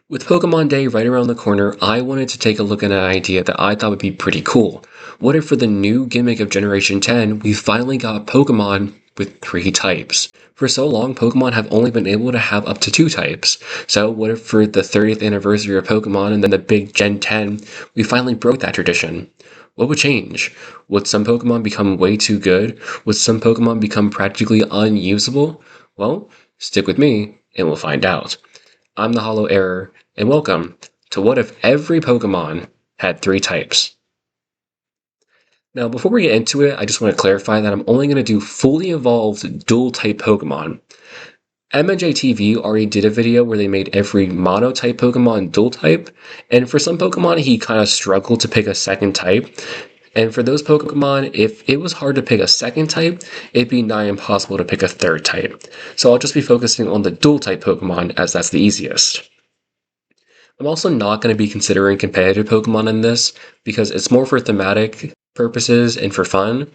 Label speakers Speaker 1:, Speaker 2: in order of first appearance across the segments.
Speaker 1: With Pokemon Day right around the corner, I wanted to take a look at an idea that I thought would be pretty cool. What if for the new gimmick of Generation 10, we finally got Pokemon with 3 types? For so long, Pokemon have only been able to have up to 2 types. So what if for the 30th anniversary of Pokemon and then the big Gen 10, we finally broke that tradition? What would change? Would some Pokemon become way too good? Would some Pokemon become practically unusable? Well, stick with me and we'll find out. I'm the Hollow Error, and welcome to What If Every Pokemon Had 3 Types. Now, before we get into it, I just want to clarify that I'm only going to do fully evolved dual-type Pokemon. MNJTV already did a video where they made every mono-type Pokemon dual-type, and for some Pokemon he kind of struggled to pick a second type. And for those Pokemon, if it was hard to pick a second type, it'd be nigh impossible to pick a third type. So I'll just be focusing on the dual-type Pokemon as that's the easiest. I'm also not going to be considering competitive Pokemon in this because it's more for thematic purposes and for fun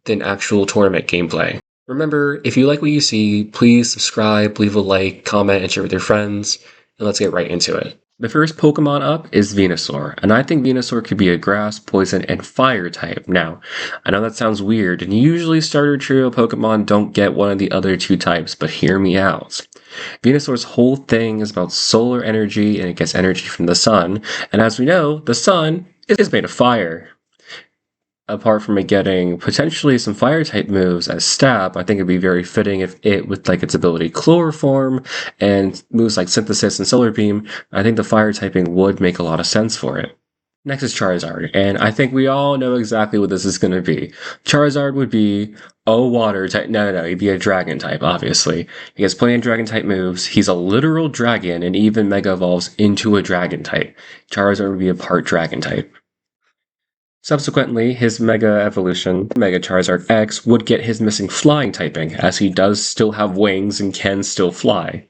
Speaker 1: than actual tournament gameplay. Remember, if you like what you see, please subscribe, leave a like, comment, and share with your friends, and let's get right into it. The first Pokemon up is Venusaur, and I think Venusaur could be a grass, poison, and fire type. Now, I know that sounds weird, and usually starter trio Pokemon don't get one of the other 2 types, but hear me out. Venusaur's whole thing is about solar energy, and it gets energy from the sun, and as we know, the sun is made of fire. Apart from it getting potentially some fire-type moves as Stab, I think it'd be very fitting if it, with like its ability Chloroform and moves like Synthesis and Solar Beam, I think the fire typing would make a lot of sense for it. Next is Charizard, and I think we all know exactly what this is going to be. Charizard would be a water type. No, he'd be a dragon type, obviously. He has plenty of dragon type moves. He's a literal dragon and even mega evolves into a dragon type. Charizard would be a part dragon type. Subsequently, his Mega Evolution, Mega Charizard X, would get his missing flying typing, as he does still have wings and can still fly.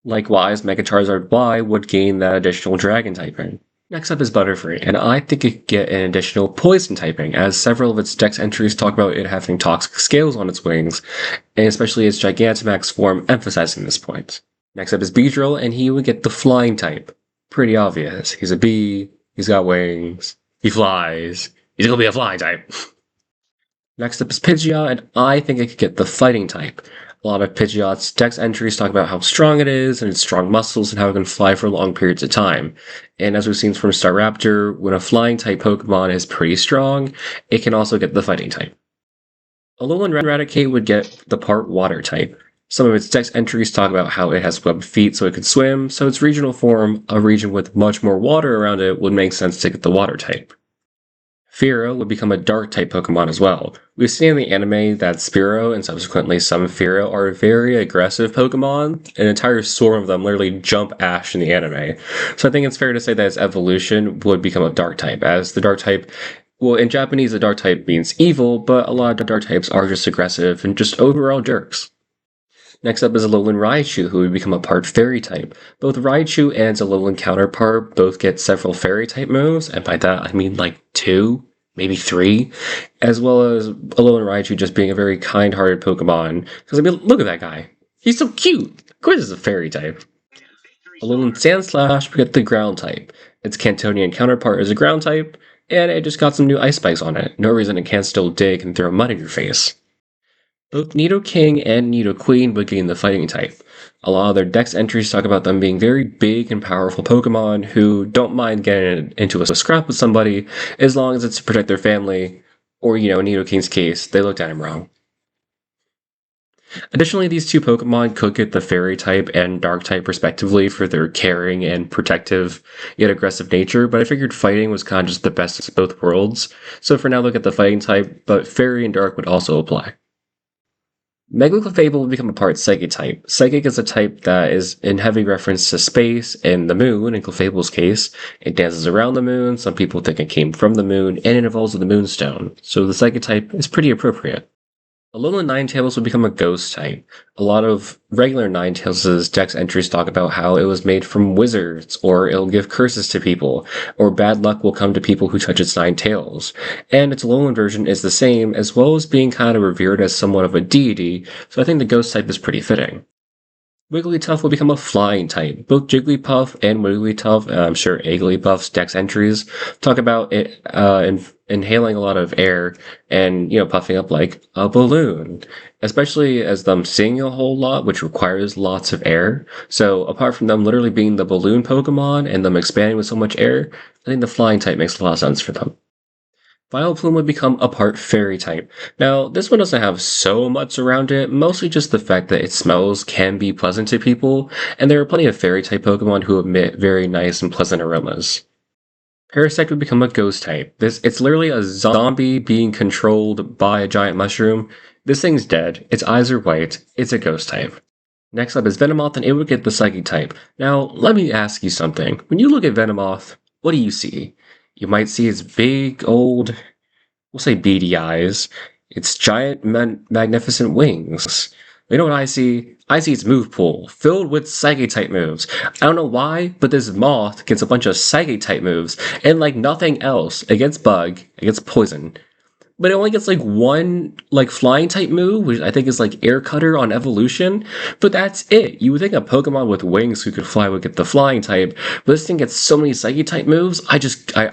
Speaker 1: Likewise, Mega Charizard Y would gain that additional dragon typing. Next up is Butterfree, and I think it could get an additional poison typing, as several of its dex entries talk about it having toxic scales on its wings, and especially its Gigantamax form emphasizing this point. Next up is Beedrill, and he would get the flying type. Pretty obvious. He's a bee, he's got wings, he flies. He's gonna be a flying type. Next up is Pidgeot, and I think it could get the fighting type. A lot of Pidgeot's dex entries talk about how strong it is, and its strong muscles, and how it can fly for long periods of time. And as we've seen from Staraptor, when a flying type Pokemon is pretty strong, it can also get the fighting type. Alolan Raticate would get the part water type. Some of its dex entries talk about how it has webbed feet so it could swim, so its regional form, a region with much more water around it, would make sense to get the water type. Fearow would become a dark type Pokemon as well. We've seen in the anime that Spearow and subsequently some Fearow are very aggressive Pokemon. An entire swarm of them literally jump Ash in the anime. So I think it's fair to say that its evolution would become a dark type, as the dark type, well, in Japanese the dark type means evil, but a lot of dark types are just aggressive and just overall jerks. Next up is Alolan Raichu, who would become a part Fairy type. Both Raichu and its Alolan counterpart both get several Fairy type moves, and by that I mean like 2, maybe 3, as well as Alolan Raichu just being a very kind-hearted Pokemon. Because I mean, look at that guy. He's so cute. Of course it's a Fairy type. Alolan Sandslash would get the Ground type. Its Cantonian counterpart is a Ground type, and it just got some new ice spikes on it. No reason it can't still dig and throw mud in your face. Both Nidoking and Nidoqueen would gain the fighting type. A lot of their dex entries talk about them being very big and powerful Pokemon who don't mind getting into a scrap with somebody as long as it's to protect their family, or, in Nidoking's case, they looked at him wrong. Additionally, these 2 Pokemon could get the Fairy type and Dark type respectively for their caring and protective yet aggressive nature, but I figured fighting was kind of just the best of both worlds, so for now they'll get the fighting type, but Fairy and Dark would also apply. Mega Clefable will become a part Psychic type. Psychic is a type that is in heavy reference to space and the moon. In Clefable's case, it dances around the moon, some people think it came from the moon, and it evolves with the Moonstone, so the Psychic type is pretty appropriate. Alolan Ninetales will become a Ghost type. A lot of regular Ninetales' dex entries talk about how it was made from wizards, or it'll give curses to people, or bad luck will come to people who touch its 9 tails. And its Alolan version is the same, as well as being kind of revered as somewhat of a deity, so I think the Ghost type is pretty fitting. Wigglytuff will become a flying type. Both Jigglypuff and Wigglytuff, and I'm sure Igglybuff's dex entries, talk about it inhaling a lot of air and, puffing up like a balloon. Especially as them sing a whole lot, which requires lots of air. So apart from them literally being the balloon Pokemon and them expanding with so much air, I think the flying type makes a lot of sense for them. Vileplume would become a part fairy type. Now, this one doesn't have so much around it, mostly just the fact that its smells can be pleasant to people, and there are plenty of fairy type Pokemon who emit very nice and pleasant aromas. Parasect would become a ghost type. It's literally a zombie being controlled by a giant mushroom. This thing's dead, its eyes are white, it's a ghost type. Next up is Venomoth, and it would get the psychic type. Now, let me ask you something. When you look at Venomoth, what do you see? You might see its big old, we'll say beady eyes, its giant magnificent wings. You know what I see? I see its move pool, filled with Psychic type moves. I don't know why, but this moth gets a bunch of Psychic type moves, and like nothing else. It gets Bug, it gets Poison. But it only gets like one like flying type move, which I think is like Air Cutter on evolution. But that's it. You would think a Pokemon with wings who could fly would get the flying type, but this thing gets so many Psychic type moves. I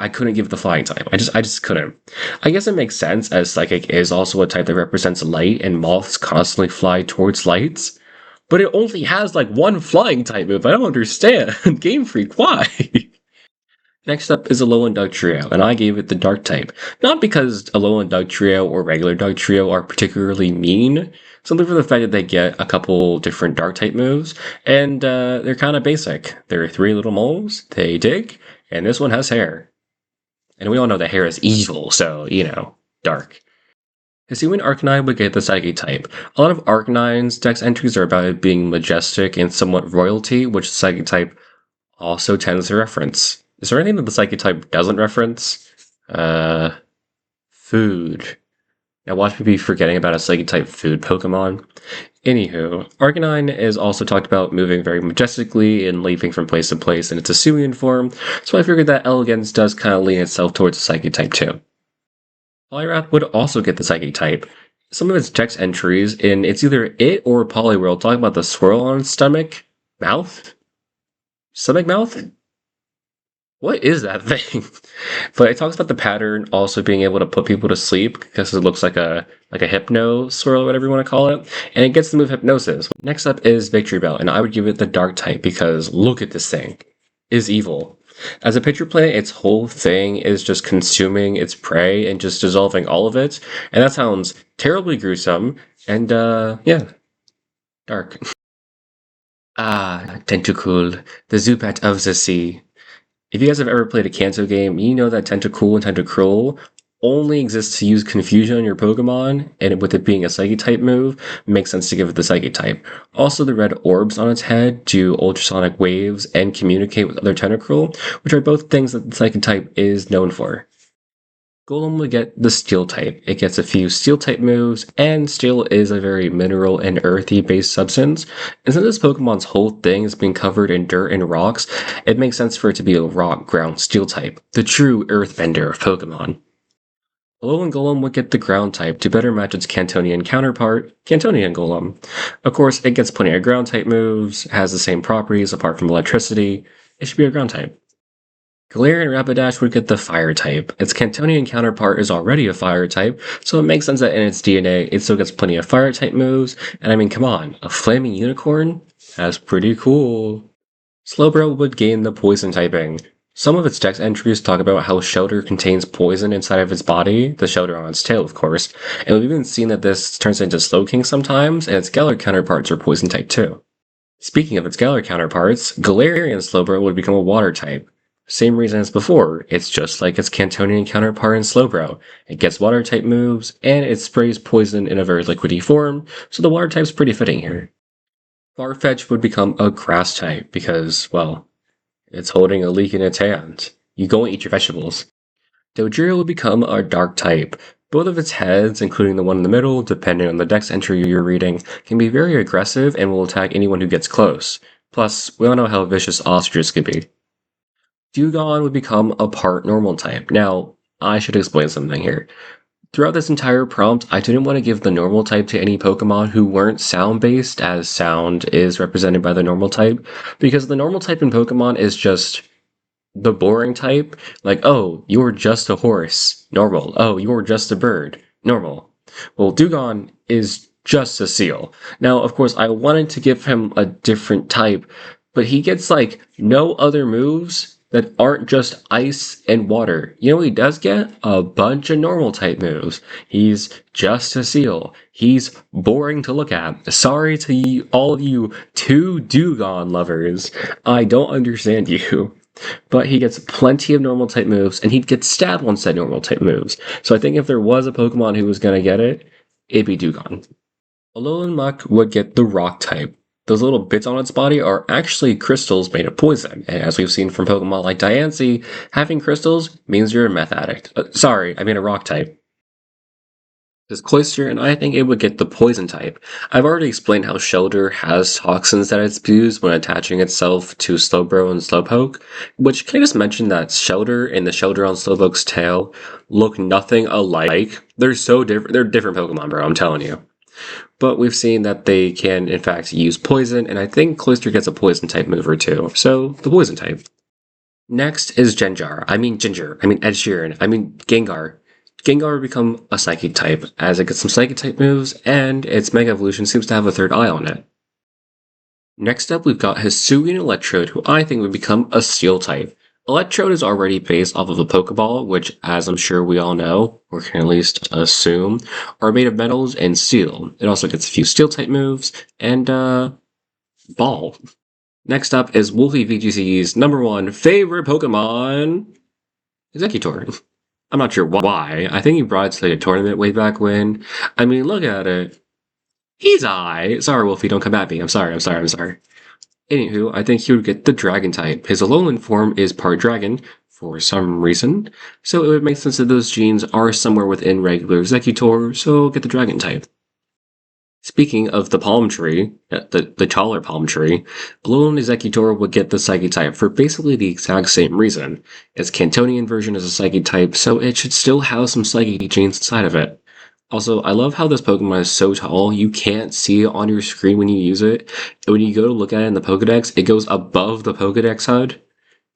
Speaker 1: couldn't give it the flying type. I just couldn't. I guess it makes sense as Psychic is also a type that represents light, and moths constantly fly towards lights. But it only has like one flying type move. I don't understand. Game Freak, why? Next up is Alolan Dugtrio, and I gave it the Dark type. Not because Alolan Dugtrio or regular Dugtrio are particularly mean, simply for the fact that they get a couple different Dark type moves, and they're kind of basic. There are three little moles, they dig, and this one has hair. And we all know that hair is evil, so, dark. Hisuian Arcanine would get the Psychic type. A lot of Arcanine's dex entries are about it being majestic and somewhat royalty, which the Psychic type also tends to reference. Is there anything that the Psychic type doesn't reference? Food. Now watch me be forgetting about a Psychic type food Pokemon. Anywho, Arcanine is also talked about moving very majestically and leaping from place to place in its Hisuian form, so I figured that Elegance does kind of lean itself towards the Psychic type too. Poliwrath would also get the Psychic type. Some of its text entries in it's either it or Poliwhirl talk about the swirl on its stomach. Mouth? Stomach mouth? What is that thing? But it talks about the pattern also being able to put people to sleep because it looks like a hypno swirl or whatever you want to call it, and it gets the move Hypnosis. Next up is Victory Bell, and I would give it the Dark type because look at this thing. Is evil. As a pitcher plant, its whole thing is just consuming its prey and just dissolving all of it, and that sounds terribly gruesome, and yeah, dark. Tentacool, the Zubat of the sea. If you guys have ever played a Kanto game, you know that Tentacool and Tentacruel only exists to use confusion on your Pokemon, and with it being a Psychic type move, makes sense to give it the Psychic type. Also, the red orbs on its head do ultrasonic waves and communicate with other Tentacruel, which are both things that the Psychic type is known for. Golem would get the Steel type. It gets a few Steel type moves, and Steel is a very mineral and earthy based substance. And since this Pokemon's whole thing is being covered in dirt and rocks, it makes sense for it to be a rock, ground, Steel type, the true earthbender of Pokemon. Alolan Golem would get the ground type to better match its Cantonian counterpart, Cantonian Golem. Of course, it gets plenty of ground type moves, has the same properties apart from electricity. It should be a ground type. Galarian Rapidash would get the Fire type. Its Cantonian counterpart is already a Fire type, so it makes sense that in its DNA it still gets plenty of Fire type moves, and I mean, come on, a Flaming Unicorn? That's pretty cool. Slowbro would gain the Poison typing. Some of its dex entries talk about how Shelter contains poison inside of its body, the Shelter on its tail, of course, and we've even seen that this turns into Slowking sometimes, and its Galar counterparts are Poison type too. Speaking of its Galar counterparts, Galarian Slowbro would become a Water type. Same reason as before, it's just like its Cantonian counterpart in Slowbro. It gets water type moves, and it sprays poison in a very liquidy form, so the water type's pretty fitting here. Farfetch would become a grass type because, well, it's holding a leek in its hand. You go and eat your vegetables. Dodrio would become a dark type. Both of its heads, including the one in the middle, depending on the dex entry you're reading, can be very aggressive and will attack anyone who gets close. Plus, we all know how vicious ostriches can be. Dewgong would become a part normal type. Now, I should explain something here. Throughout this entire prompt, I didn't want to give the normal type to any Pokemon who weren't sound-based, as sound is represented by the normal type, because the normal type in Pokemon is just the boring type. Like, oh, you're just a horse. Normal. Oh, you're just a bird. Normal. Well, Dugong is just a seal. Now, of course, I wanted to give him a different type, but he gets, like, no other moves that aren't just ice and water. You know what he does get? A bunch of normal type moves. He's just a seal. He's boring to look at. Sorry to all of you two Dugong lovers. I don't understand you. But he gets plenty of normal type moves, and he'd get stabbed once that normal type moves. So I think if there was a Pokemon who was going to get it, it'd be Dugong. Alolan Muck would get the rock type. Those little bits on its body are actually crystals made of poison, and as we've seen from Pokemon like Diancie, having crystals means you're a meth addict. Sorry, I mean a rock type. Is Cloyster, and I think it would get the poison type. I've already explained how Shelter has toxins that it spews when attaching itself to Slowbro and Slowpoke, which can I just mention that Shelter and the Shelter on Slowpoke's tail look nothing alike. They're so different. They're different Pokemon, bro, I'm telling you. But we've seen that they can, in fact, use poison, and I think Cloyster gets a poison type move or two, so the poison type. Next is Ginger. I mean Ed Sheeran. I mean Gengar. Gengar would become a Psychic type, as it gets some Psychic type moves, and its Mega Evolution seems to have a third eye on it. Next up, we've got Hisuian Electrode, who I think would become a Steel type. Electrode is already based off of a Pokeball, which, as I'm sure we all know, or can at least assume, are made of metals and steel. It also gets a few Steel-type moves, and, Ball. Next up is Wolfie VGC's #1 favorite Pokemon, Exeggutor. I'm not sure why. I think he brought it to like a tournament way back when. I mean, look at it. He's aight. Sorry, Wolfie, don't come at me. I'm sorry. Anywho, I think he would get the Dragon type. His Alolan form is part Dragon, for some reason, so it would make sense that those genes are somewhere within regular Exeggutor, so get the Dragon type. Speaking of the palm tree, the taller palm tree, Alolan Exeggutor would get the Psychic type for basically the exact same reason. Its Cantonian version is a Psychic type, so it should still have some Psychic genes inside of it. Also, I love how this Pokemon is so tall, you can't see it on your screen when you use it. And when you go to look at it in the Pokedex, it goes above the Pokedex HUD.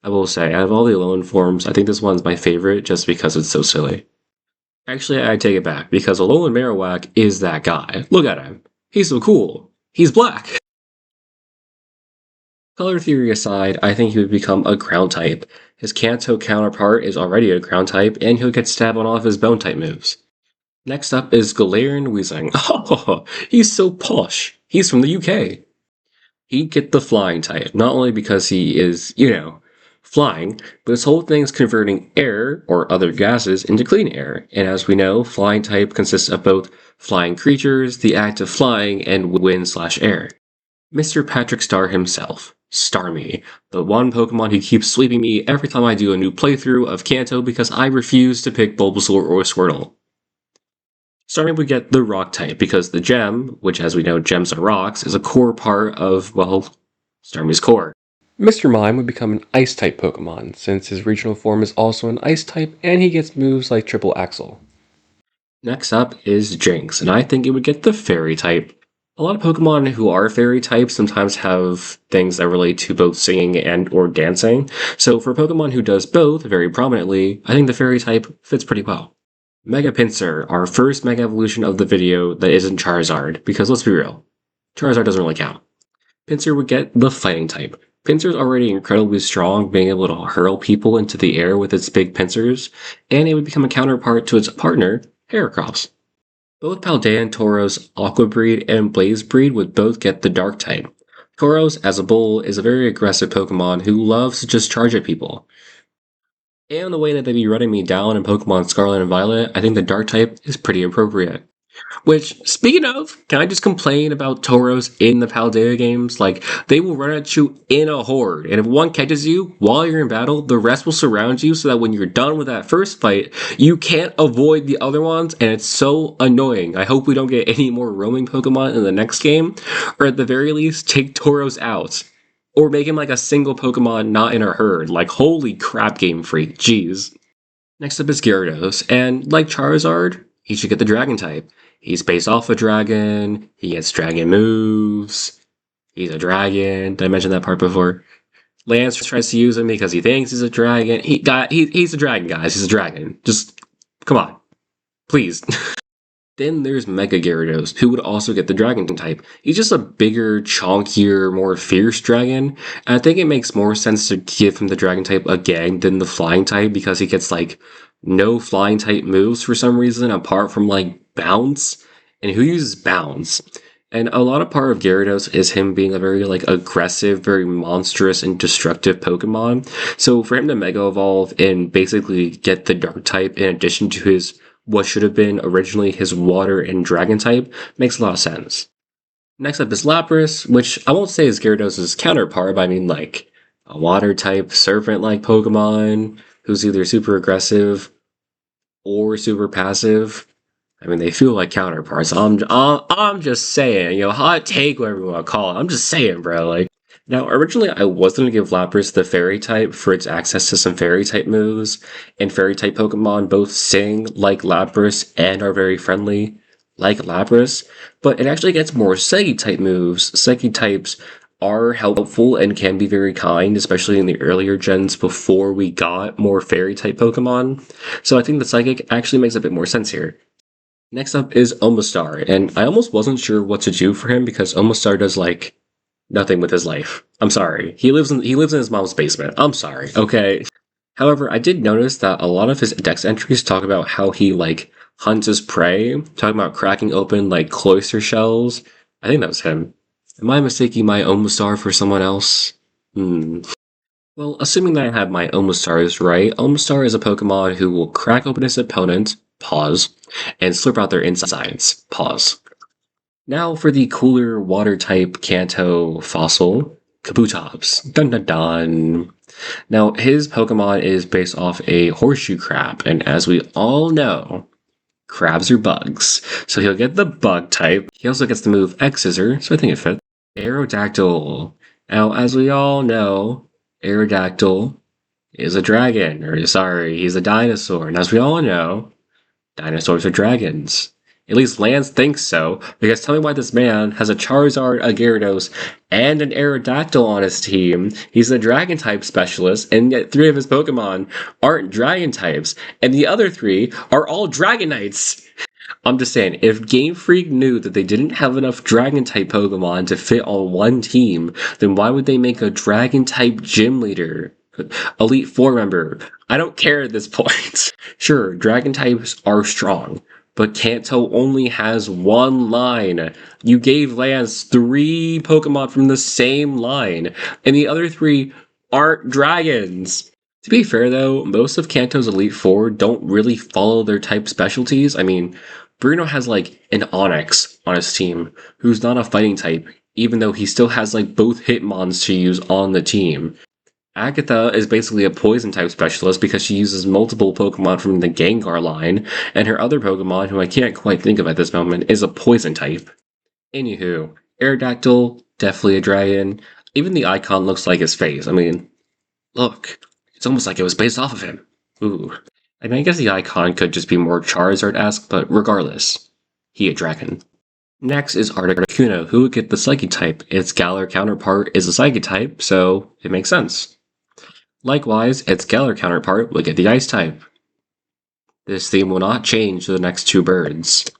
Speaker 1: I will say, out of all the Alolan forms, I think this one's my favorite just because it's so silly. Actually, I take it back, because Alolan Marowak is that guy. Look at him. He's so cool. He's black. Color theory aside, I think he would become a Ground type. His Kanto counterpart is already a Ground type, and he'll get stabbed on all of his Bone type moves. Next up is Galarian Weezing. Oh, he's so posh. He's from the UK. He'd get the Flying type, not only because he is, flying, but his whole thing is converting air, or other gases, into clean air. And as we know, Flying type consists of both flying creatures, the act of flying, and wind/air. Mr. Patrick Star himself. Starmie, the one Pokemon who keeps sweeping me every time I do a new playthrough of Kanto because I refuse to pick Bulbasaur or Squirtle. Starmie would get the Rock type because the gem, which as we know gems are rocks, is a core part of, well, Starmie's core. Mr. Mime would become an Ice type Pokemon since his regional form is also an Ice type and he gets moves like Triple Axel. Next up is Jinx, and I think it would get the Fairy type. A lot of Pokemon who are Fairy types sometimes have things that relate to both singing and or dancing, so for a Pokemon who does both very prominently, I think the Fairy type fits pretty well. Mega Pinsir, our first Mega Evolution of the video that isn't Charizard, because let's be real, Charizard doesn't really count. Pinsir would get the Fighting type. Pinsir's already incredibly strong, being able to hurl people into the air with its big pincers, and it would become a counterpart to its partner, Heracross. Both Paldea and Tauros, Aqua Breed, and Blaze Breed would both get the Dark type. Tauros, as a bull, is a very aggressive Pokemon who loves to just charge at people. And the way that they be running me down in Pokemon Scarlet and Violet, I think the Dark type is pretty appropriate. Which, speaking of, can I just complain about Tauros in the Paldea games? Like, they will run at you in a horde, and if one catches you while you're in battle, the rest will surround you so that when you're done with that first fight, you can't avoid the other ones, and it's so annoying. I hope we don't get any more roaming Pokemon in the next game, or at the very least, take Tauros out. Or make him like a single Pokemon not in a herd. Like, holy crap, Game Freak, jeez. Next up is Gyarados, and like Charizard, he should get the dragon type. He's based off a dragon, he gets dragon moves, he's a dragon. Did I mention that part before? Lance tries to use him because he thinks he's a dragon. He's a dragon, guys. He's a dragon. Just come on, please. Then there's Mega Gyarados, who would also get the Dragon type. He's just a bigger, chonkier, more fierce dragon, and I think it makes more sense to give him the Dragon type again than the Flying type because he gets like no Flying type moves for some reason apart from like Bounce, and who uses Bounce? And a lot of part of Gyarados is him being a very like aggressive, very monstrous and destructive Pokemon. So for him to Mega Evolve and basically get the Dark type in addition to his what should have been originally his Water and Dragon type makes a lot of sense. Next up is Lapras, which I won't say is Gyarados' counterpart, but I mean like a Water type Serpent-like Pokemon who's either super aggressive or super passive. I mean, they feel like counterparts. I'm just saying, hot take, whatever you want to call it. I'm just saying, bro. Like, now, originally, I was going to give Lapras the Fairy type for its access to some Fairy type moves, and Fairy type Pokemon both sing like Lapras and are very friendly like Lapras, but it actually gets more Psychic type moves. Psychic types are helpful and can be very kind, especially in the earlier gens before we got more Fairy type Pokemon. So I think the Psychic actually makes a bit more sense here. Next up is Omastar, and I almost wasn't sure what to do for him because Omastar does like nothing with his life. I'm sorry. He lives in his mom's basement. I'm sorry. Okay. However, I did notice that a lot of his dex entries talk about how he like hunts his prey, talking about cracking open like cloister shells. I think that was him. Am I mistaking my Omastar for someone else? Well, assuming that I have my Omastars right, Omastar is a Pokemon who will crack open his opponent, pause, and slurp out their insides, pause. Now for the cooler water-type Kanto fossil, Kabutops. Dun dun dun. Now, his Pokemon is based off a horseshoe crab, and as we all know, crabs are bugs. So he'll get the bug type. He also gets the move X-Scissor, so I think it fits. Aerodactyl. Now, as we all know, Aerodactyl is a dragon, he's a dinosaur. And as we all know, dinosaurs are dragons. At least Lance thinks so, because tell me why this man has a Charizard, a Gyarados, and an Aerodactyl on his team. He's a dragon type specialist, and yet 3 of his Pokemon aren't dragon types, and the other 3 are all Dragonites. I'm just saying, if Game Freak knew that they didn't have enough dragon type Pokemon to fit on one team, then why would they make a dragon type gym leader? Elite 4 member. I don't care at this point. Sure, dragon types are strong, but Kanto only has one line. You gave Lance 3 Pokemon from the same line, and the other 3 aren't dragons. To be fair though, most of Kanto's Elite 4 don't really follow their type specialties. I mean, Bruno has like an Onix on his team, who's not a fighting type, even though he still has like both Hitmons to use on the team. Agatha is basically a poison type specialist because she uses multiple Pokemon from the Gengar line, and her other Pokemon, who I can't quite think of at this moment, is a poison type. Anywho, Aerodactyl, definitely a dragon. Even the icon looks like his face. I mean, look, it's almost like it was based off of him. Ooh. I mean, I guess the icon could just be more Charizard-esque, but regardless, he a dragon. Next is Articuno, who would get the Psychic type. Its Galar counterpart is a Psychic type, so it makes sense. Likewise, its Galar counterpart will get the Ice type. This theme will not change to the next 2 birds.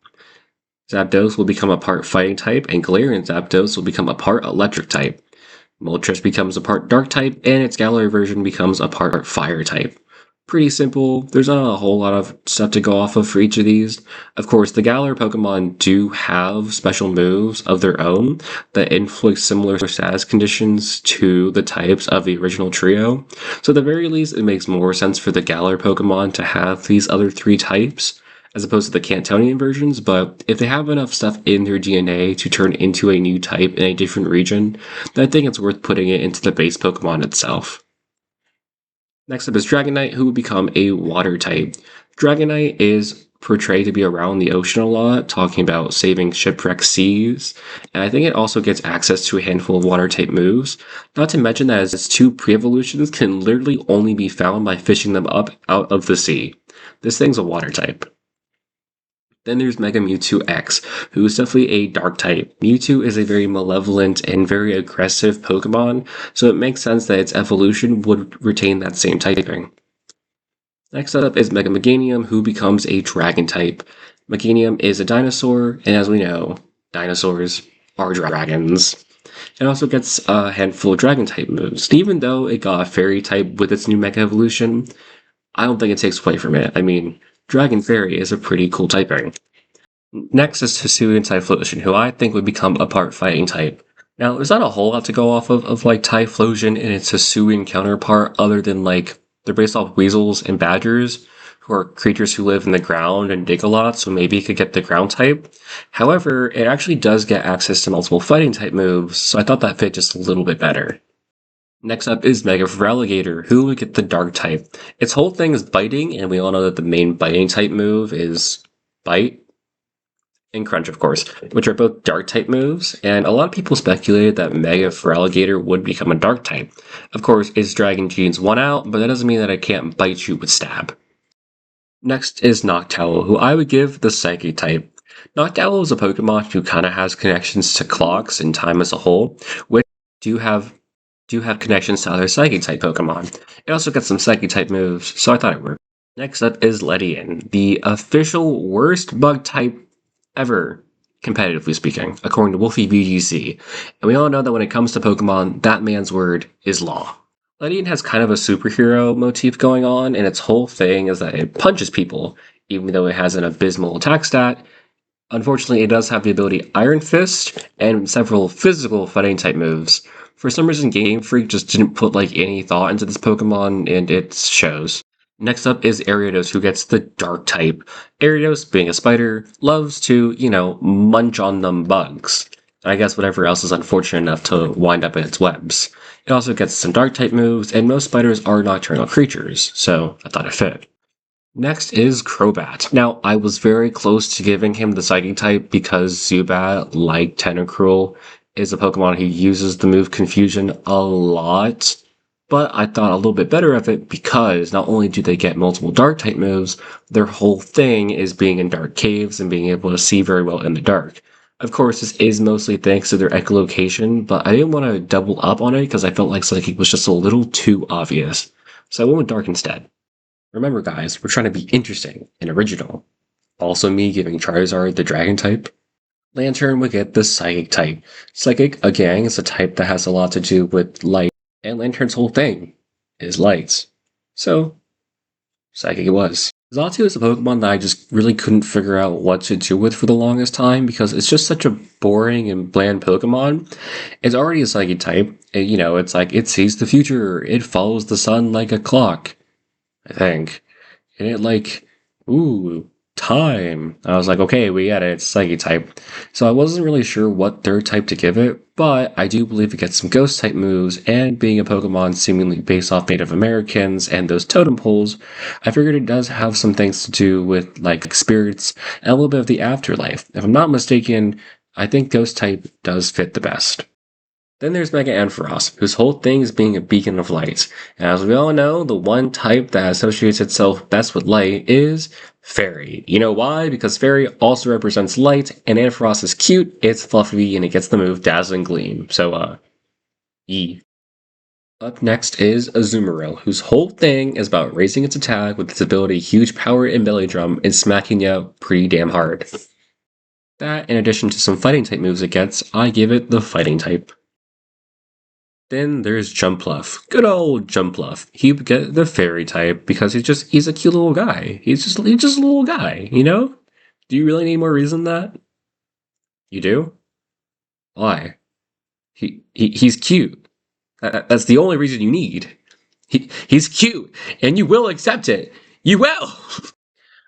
Speaker 1: Zapdos will become a part Fighting type, and Galarian Zapdos will become a part Electric type. Moltres becomes a part Dark type, and its Galar version becomes a part Fire type. Pretty simple. There's not a whole lot of stuff to go off of for each of these. Of course, the Galar Pokemon do have special moves of their own that inflict similar status conditions to the types of the original trio. So at the very least, it makes more sense for the Galar Pokemon to have these other 3 types as opposed to the Cantonian versions, but if they have enough stuff in their DNA to turn into a new type in a different region, then I think it's worth putting it into the base Pokemon itself. Next up is Dragonite, who would become a water type. Dragonite is portrayed to be around the ocean a lot, talking about saving shipwrecked seas, and I think it also gets access to a handful of water type moves, not to mention that its 2 pre-evolutions can literally only be found by fishing them up out of the sea. This thing's a water type. Then there's Mega Mewtwo X, who is definitely a dark type. Mewtwo is a very malevolent and very aggressive Pokemon, so it makes sense that its evolution would retain that same typing. Next up is Mega Meganium, who becomes a dragon type. Meganium is a dinosaur, and as we know, dinosaurs are dragons. It also gets a handful of dragon type moves. Even though it got a fairy type with its new Mega Evolution, I don't think it takes away from it. I mean, Dragon Fairy is a pretty cool typing. Next is Hisuian Typhlosion, who I think would become a part fighting type. Now, there's not a whole lot to go off of like Typhlosion and its Hisuian counterpart, other than like they're based off weasels and badgers, who are creatures who live in the ground and dig a lot, so maybe it could get the ground type. However, it actually does get access to multiple fighting type moves, so I thought that fit just a little bit better. Next up is Mega Feraligatr, who would get the dark type. Its whole thing is biting, and we all know that the main biting type move is bite and crunch, of course, which are both dark type moves, and a lot of people speculated that Mega Feraligatr would become a dark type. Of course, its dragon genes won out, but that doesn't mean that it can't bite you with stab. Next is Noctowl, who I would give the Psychic type. Noctowl is a Pokemon who kind of has connections to clocks and time as a whole, which do have connections to other Psychic type Pokemon. It also gets some Psychic type moves, so I thought it worked. Next up is Ledian, the official worst bug type ever, competitively speaking, according to Wolfie VGC. And we all know that when it comes to Pokemon, that man's word is law. Ledian has kind of a superhero motif going on, and its whole thing is that it punches people, even though it has an abysmal attack stat. Unfortunately, it does have the ability Iron Fist and several physical fighting type moves. For some reason, Game Freak just didn't put like any thought into this Pokemon, and it shows. Next up is Ariados, who gets the dark type. Ariados, being a spider, loves to, munch on them bugs. And I guess whatever else is unfortunate enough to wind up in its webs. It also gets some dark type moves, and most spiders are nocturnal creatures, so I thought it fit. Next is Crobat. Now, I was very close to giving him the Psychic type because Zubat, like Tentacruel, is a Pokemon who uses the move Confusion a lot. But I thought a little bit better of it because not only do they get multiple dark type moves, their whole thing is being in dark caves and being able to see very well in the dark. Of course, this is mostly thanks to their echolocation, but I didn't want to double up on it because I felt like Psychic was just a little too obvious. So I went with Dark instead. Remember guys, we're trying to be interesting and original. Also me giving Charizard the Dragon type. Lantern would get the Psychic type. Psychic, again, is a type that has a lot to do with light. And Lantern's whole thing is lights. So, Psychic it was. Xatu is a Pokemon that I just really couldn't figure out what to do with for the longest time because it's just such a boring and bland Pokemon. It's already a Psychic type. And, it's like it sees the future. It follows the sun like a clock, I think. And it time. I was like, okay, we get it, it's Psychic type. So I wasn't really sure what third type to give it, but I do believe it gets some Ghost type moves, and being a Pokemon seemingly based off Native Americans and those totem poles, I figured it does have some things to do with like spirits and a little bit of the afterlife. If I'm not mistaken, I think Ghost type does fit the best. Then there's Mega Ampharos, whose whole thing is being a beacon of light. And as we all know, the one type that associates itself best with light is Fairy. You know why? Because Fairy also represents light, and Ampharos is cute, it's fluffy, and it gets the move Dazzling Gleam. So, E. Up next is Azumarill, whose whole thing is about raising its attack with its ability Huge Power and Belly Drum and smacking you pretty damn hard. That, in addition to some fighting type moves it gets, I give it the fighting type. Then there's Jumpluff. Good old Jumpluff. He would get the fairy type because he's a cute little guy. He's just a little guy, Do you really need more reason than that? You do? Why? He's cute. That's the only reason you need. He's cute, and you will accept it. You will!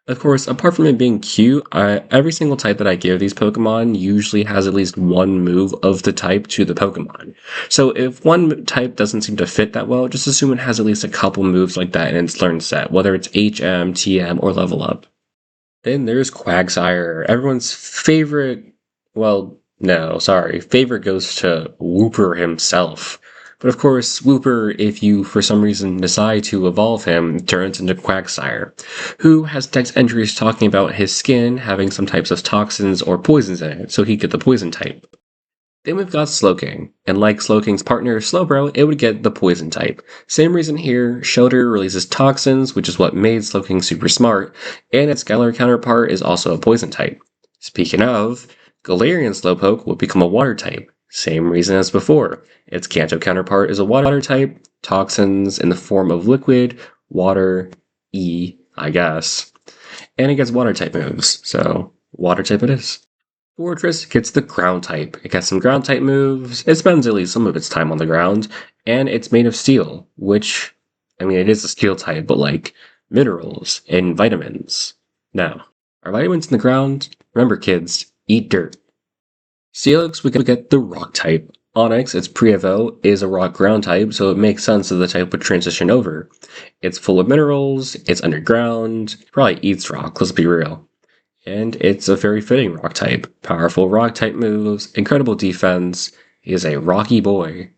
Speaker 1: Of course, apart from it being cute, every single type that I give these Pokemon usually has at least one move of the type to the Pokemon. So if one type doesn't seem to fit that well, just assume it has at least a couple moves like that in its learn set, whether it's HM, TM, or level up. Then there's Quagsire, everyone's favorite, favorite goes to Wooper himself. But of course, Swooper, if you for some reason decide to evolve him, turns into Quagsire, who has text entries talking about his skin having some types of toxins or poisons in it, so he'd get the poison type. Then we've got Slowking, and like Slowking's partner Slowbro, it would get the poison type. Same reason here, Shelter releases toxins, which is what made Slowking super smart, and its Galar counterpart is also a poison type. Speaking of, Galarian Slowpoke will become a water type. Same reason as before. Its Kanto counterpart is a water type, toxins in the form of liquid, water, I guess. And it gets water type moves, so water type it is. Fortress gets the ground type. It gets some ground type moves, it spends at least some of its time on the ground, and it's made of steel, which, I mean, it is a steel type, but like minerals and vitamins. Now, are vitamins in the ground? Remember, kids, eat dirt. Steelix, we get the rock type. Onyx, its pre-evo, is a rock ground type, so it makes sense that the type would transition over. It's full of minerals, it's underground, probably eats rock, let's be real. And it's a very fitting rock type. Powerful rock type moves, incredible defense, he is a rocky boy.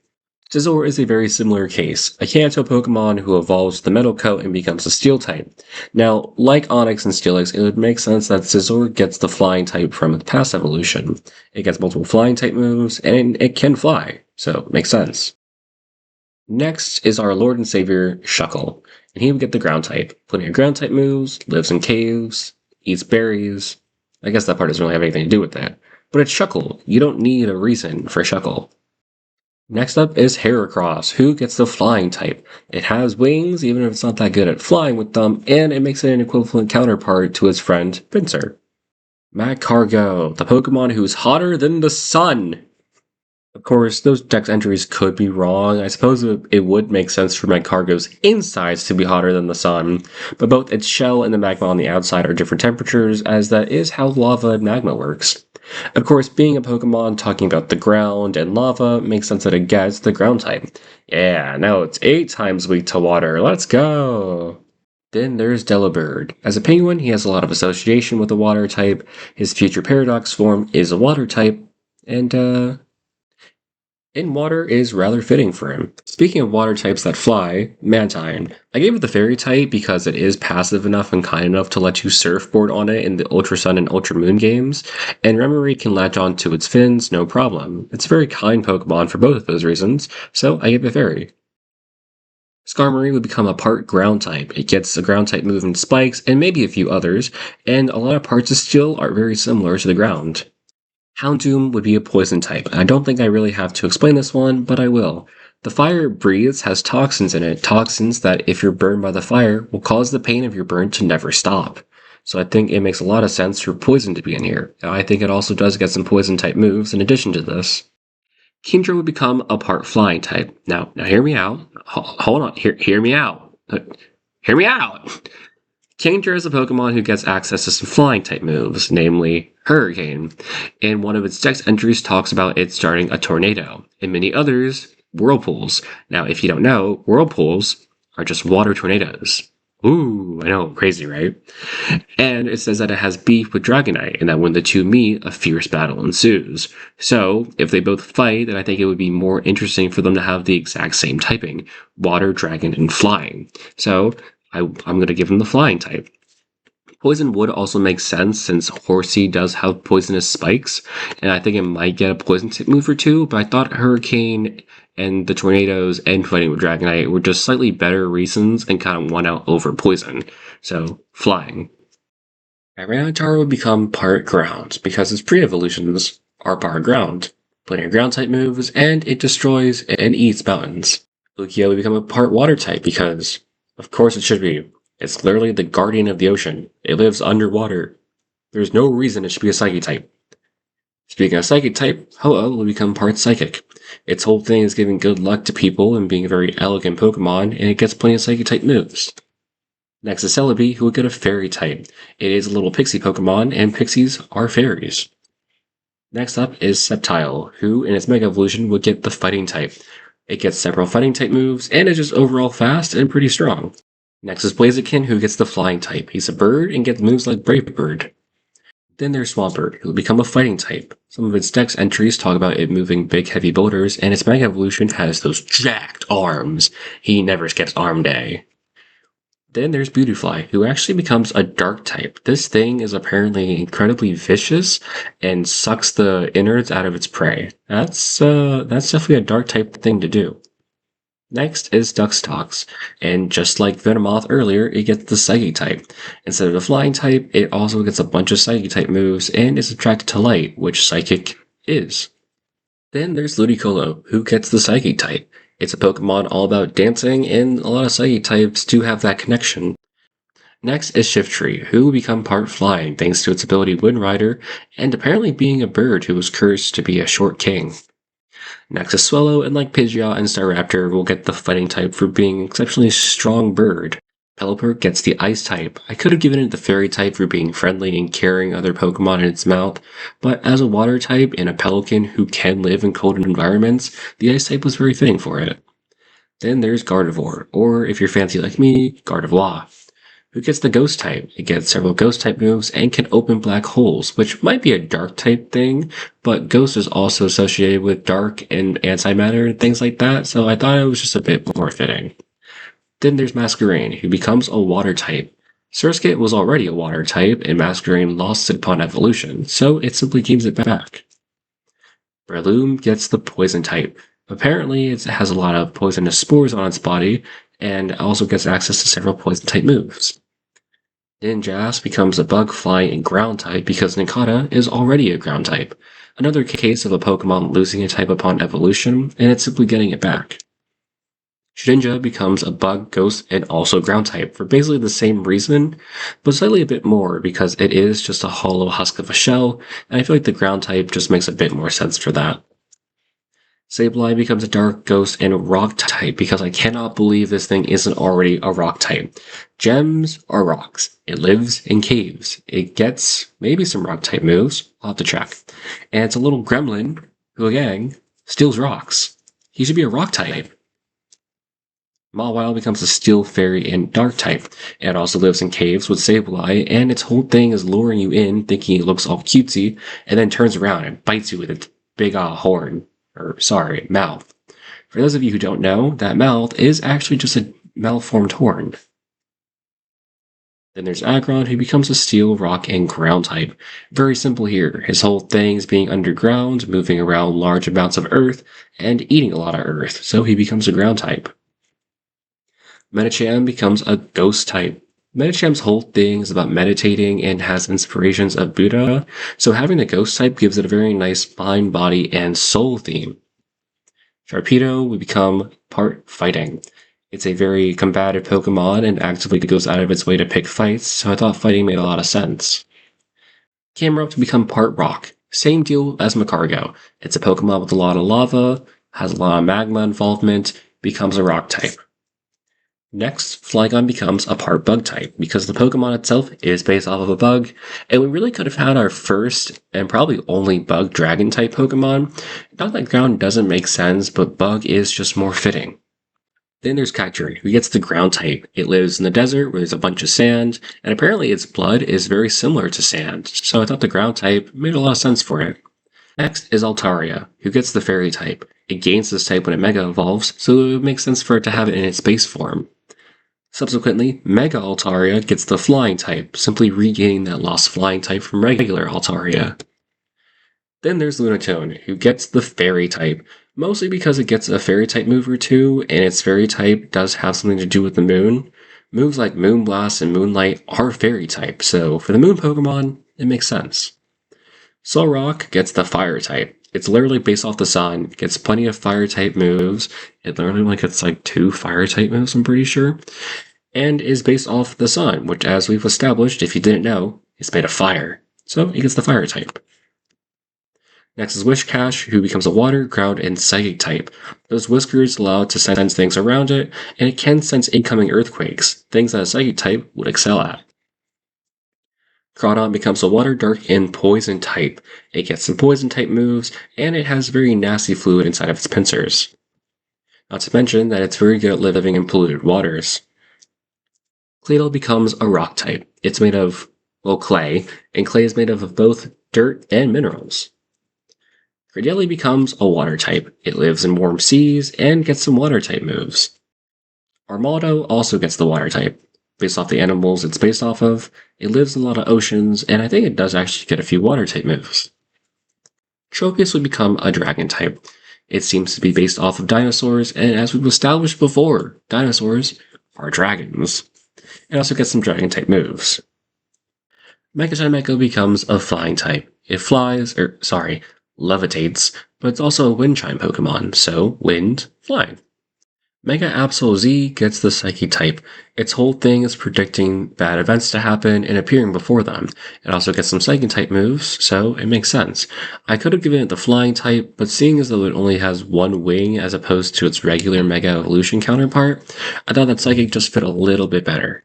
Speaker 1: Scizor is a very similar case, a Kanto Pokemon who evolves the metal coat and becomes a steel type. Now, like Onix and Steelix, it would make sense that Scizor gets the flying type from its past evolution. It gets multiple flying type moves, and it can fly, so it makes sense. Next is our Lord and Savior, Shuckle, and he would get the ground type. Plenty of ground type moves, lives in caves, eats berries. I guess that part doesn't really have anything to do with that. But it's Shuckle. You don't need a reason for Shuckle. Next up is Heracross, who gets the flying type. It has wings, even if it's not that good at flying with them, and it makes it an equivalent counterpart to its friend, Pinsir. Magcargo, the Pokemon who's hotter than the sun. Of course, those text entries could be wrong. I suppose it would make sense for Magcargo's insides to be hotter than the sun, but both its shell and the magma on the outside are different temperatures, as that is how lava and magma works. Of course, being a Pokemon talking about the ground and lava makes sense that it gets the ground type. Yeah, now it's 8 times weak to water. Let's go! Then there's Delibird. As a penguin, he has a lot of association with the water type. His future Paradox form is a water type, and in water is rather fitting for him. Speaking of water types that fly, Mantine. I gave it the fairy type because it is passive enough and kind enough to let you surfboard on it in the Ultra Sun and Ultra Moon games, and Remoraid can latch onto its fins no problem. It's a very kind Pokemon for both of those reasons, so I gave it fairy. Skarmory would become a part ground type. It gets a ground type move in spikes, and maybe a few others, and a lot of parts of steel are very similar to the ground. Houndoom would be a poison type. I don't think I really have to explain this one, but I will. The fire it breathes has toxins in it, toxins that, if you're burned by the fire, will cause the pain of your burn to never stop. So I think it makes a lot of sense for poison to be in here. I think it also does get some poison type moves in addition to this. Kingdra would become a part flying type. Now hear me out. Hold on, hear me out. Hear me out! Kingdra is a Pokemon who gets access to some flying type moves, namely Hurricane, and one of its text entries talks about it starting a tornado, and many others, whirlpools. Now, if you don't know, whirlpools are just water tornadoes. Ooh, I know, crazy, right? And it says that it has beef with Dragonite, and that when the two meet, a fierce battle ensues. So, if they both fight, then I think it would be more interesting for them to have the exact same typing, water, dragon, and flying. So, I'm going to give him the flying type. Poison would also make sense since Horsea does have poisonous spikes, and I think it might get a poison type move or two, but I thought Hurricane and the tornadoes and fighting with Dragonite were just slightly better reasons and kind of won out over poison. So, flying. Tyranitar would become part ground because its pre-evolutions are part ground. Plenty of ground type moves, and it destroys and eats mountains. Lugia would become a part water type because of course it should be. It's literally the guardian of the ocean. It lives underwater. There's no reason it should be a psychic type. Speaking of psychic type, Ho-Oh will become part psychic. Its whole thing is giving good luck to people and being a very elegant Pokemon, and it gets plenty of psychic type moves. Next is Celebi, who will get a fairy type. It is a little pixie Pokemon, and pixies are fairies. Next up is Sceptile, who in its Mega Evolution would get the fighting type. It gets several fighting type moves, and is just overall fast and pretty strong. Next is Blaziken, who gets the flying type. He's a bird and gets moves like Brave Bird. Then there's Swampert, who will become a fighting type. Some of its dex entries talk about it moving big, heavy boulders, and its Mega Evolution has those jacked arms. He never skips arm day. Then there's Beautyfly, who actually becomes a dark type. This thing is apparently incredibly vicious and sucks the innards out of its prey. That's definitely a dark type thing to do. Next is Duxtox, and just like Venomoth earlier, it gets the Psychic type. Instead of the Flying type, it also gets a bunch of Psychic type moves and is attracted to light, which Psychic is. Then there's Ludicolo, who gets the Psychic type. It's a Pokemon all about dancing, and a lot of Psychic types do have that connection. Next is Shiftry, who will become part flying thanks to its ability Wind Rider, and apparently being a bird who was cursed to be a short king. Next is Swallow, and like Pidgeot and Staraptor, will get the fighting type for being an exceptionally strong bird. Pelipper gets the ice type. I could have given it the fairy type for being friendly and carrying other Pokemon in its mouth, but as a water type and a pelican who can live in cold environments, the ice type was very fitting for it. Then there's Gardevoir, or if you're fancy like me, Gardevoir, who gets the ghost type. It gets several ghost type moves and can open black holes, which might be a dark type thing, but ghost is also associated with dark and antimatter and things like that, so I thought it was just a bit more fitting. Then there's Masquerain, who becomes a water type. Surskit was already a water type, and Masquerain lost it upon evolution, so it simply gains it back. Breloom gets the poison type. Apparently, it has a lot of poisonous spores on its body, and also gets access to several poison type moves. Ninjask becomes a bug, fly, and ground type because Nincada is already a ground type. Another case of a Pokemon losing a type upon evolution, and it's simply getting it back. Shedinja becomes a bug, ghost, and also ground type for basically the same reason, but slightly a bit more because it is just a hollow husk of a shell, and I feel like the ground type just makes a bit more sense for that. Sableye becomes a dark, ghost, and rock type because I cannot believe this thing isn't already a rock type. Gems are rocks. It lives in caves. It gets maybe some rock type moves. I'll have to check. And it's a little gremlin who, again, steals rocks. He should be a rock type. Mawile becomes a steel, fairy, and dark type. It also lives in caves with Sableye, and its whole thing is luring you in, thinking it looks all cutesy, and then turns around and bites you with its big horn. Mouth. For those of you who don't know, that mouth is actually just a malformed horn. Then there's Aggron, who becomes a steel, rock, and ground type. Very simple here. His whole thing is being underground, moving around large amounts of earth, and eating a lot of earth, so he becomes a ground type. Medicham becomes a ghost type. Medicham's whole thing is about meditating and has inspirations of Buddha, so having the ghost type gives it a very nice mind, body, and soul theme. Sharpedo will become part fighting. It's a very combative Pokemon and actively goes out of its way to pick fights, so I thought fighting made a lot of sense. Camerupt to become part rock. Same deal as Magcargo. It's a Pokemon with a lot of lava, has a lot of magma involvement, becomes a rock type. Next, Flygon becomes a part bug type, because the Pokemon itself is based off of a bug, and we really could have had our first and probably only bug dragon type Pokemon. Not that ground doesn't make sense, but bug is just more fitting. Then there's Cacturne, who gets the ground type. It lives in the desert where there's a bunch of sand, and apparently its blood is very similar to sand, so I thought the ground type made a lot of sense for it. Next is Altaria, who gets the fairy type. It gains this type when it Mega Evolves, so it would make sense for it to have it in its base form. Subsequently, Mega Altaria gets the flying type, simply regaining that lost flying type from regular Altaria. Then there's Lunatone, who gets the fairy type, mostly because it gets a fairy type move or two, and its fairy type does have something to do with the moon. Moves like Moonblast and Moonlight are fairy type, so for the moon Pokemon, it makes sense. Solrock gets the fire type. It's literally based off the sun, gets plenty of fire type moves. It literally only gets like 2 fire type moves, I'm pretty sure. And is based off the sun, which, as we've established, if you didn't know, is made of fire. So it gets the fire type. Next is Wishcash, who becomes a water, ground, and psychic type. Those whiskers allow it to sense things around it, and it can sense incoming earthquakes, things that a psychic type would excel at. Crawdon becomes a water, dark, and poison type. It gets some poison type moves, and it has very nasty fluid inside of its pincers. Not to mention that it's very good at living in polluted waters. Claydol becomes a rock type. It's made of well, clay, and clay is made up of both dirt and minerals. Cradily becomes a water type. It lives in warm seas and gets some water type moves. Armaldo also gets the water type. Based off the animals it's based off of, it lives in a lot of oceans, and I think it does actually get a few water type moves. Tropius would become a dragon type. It seems to be based off of dinosaurs, and as we've established before, dinosaurs are dragons. It also gets some dragon type moves. Mechagineco becomes a flying type. It levitates, but it's also a wind chime Pokemon, so wind, flying. Mega Absol Z gets the Psychic type. Its whole thing is predicting bad events to happen and appearing before them. It also gets some Psychic type moves, so it makes sense. I could have given it the Flying type, but seeing as though it only has one wing as opposed to its regular Mega Evolution counterpart, I thought that Psychic just fit a little bit better.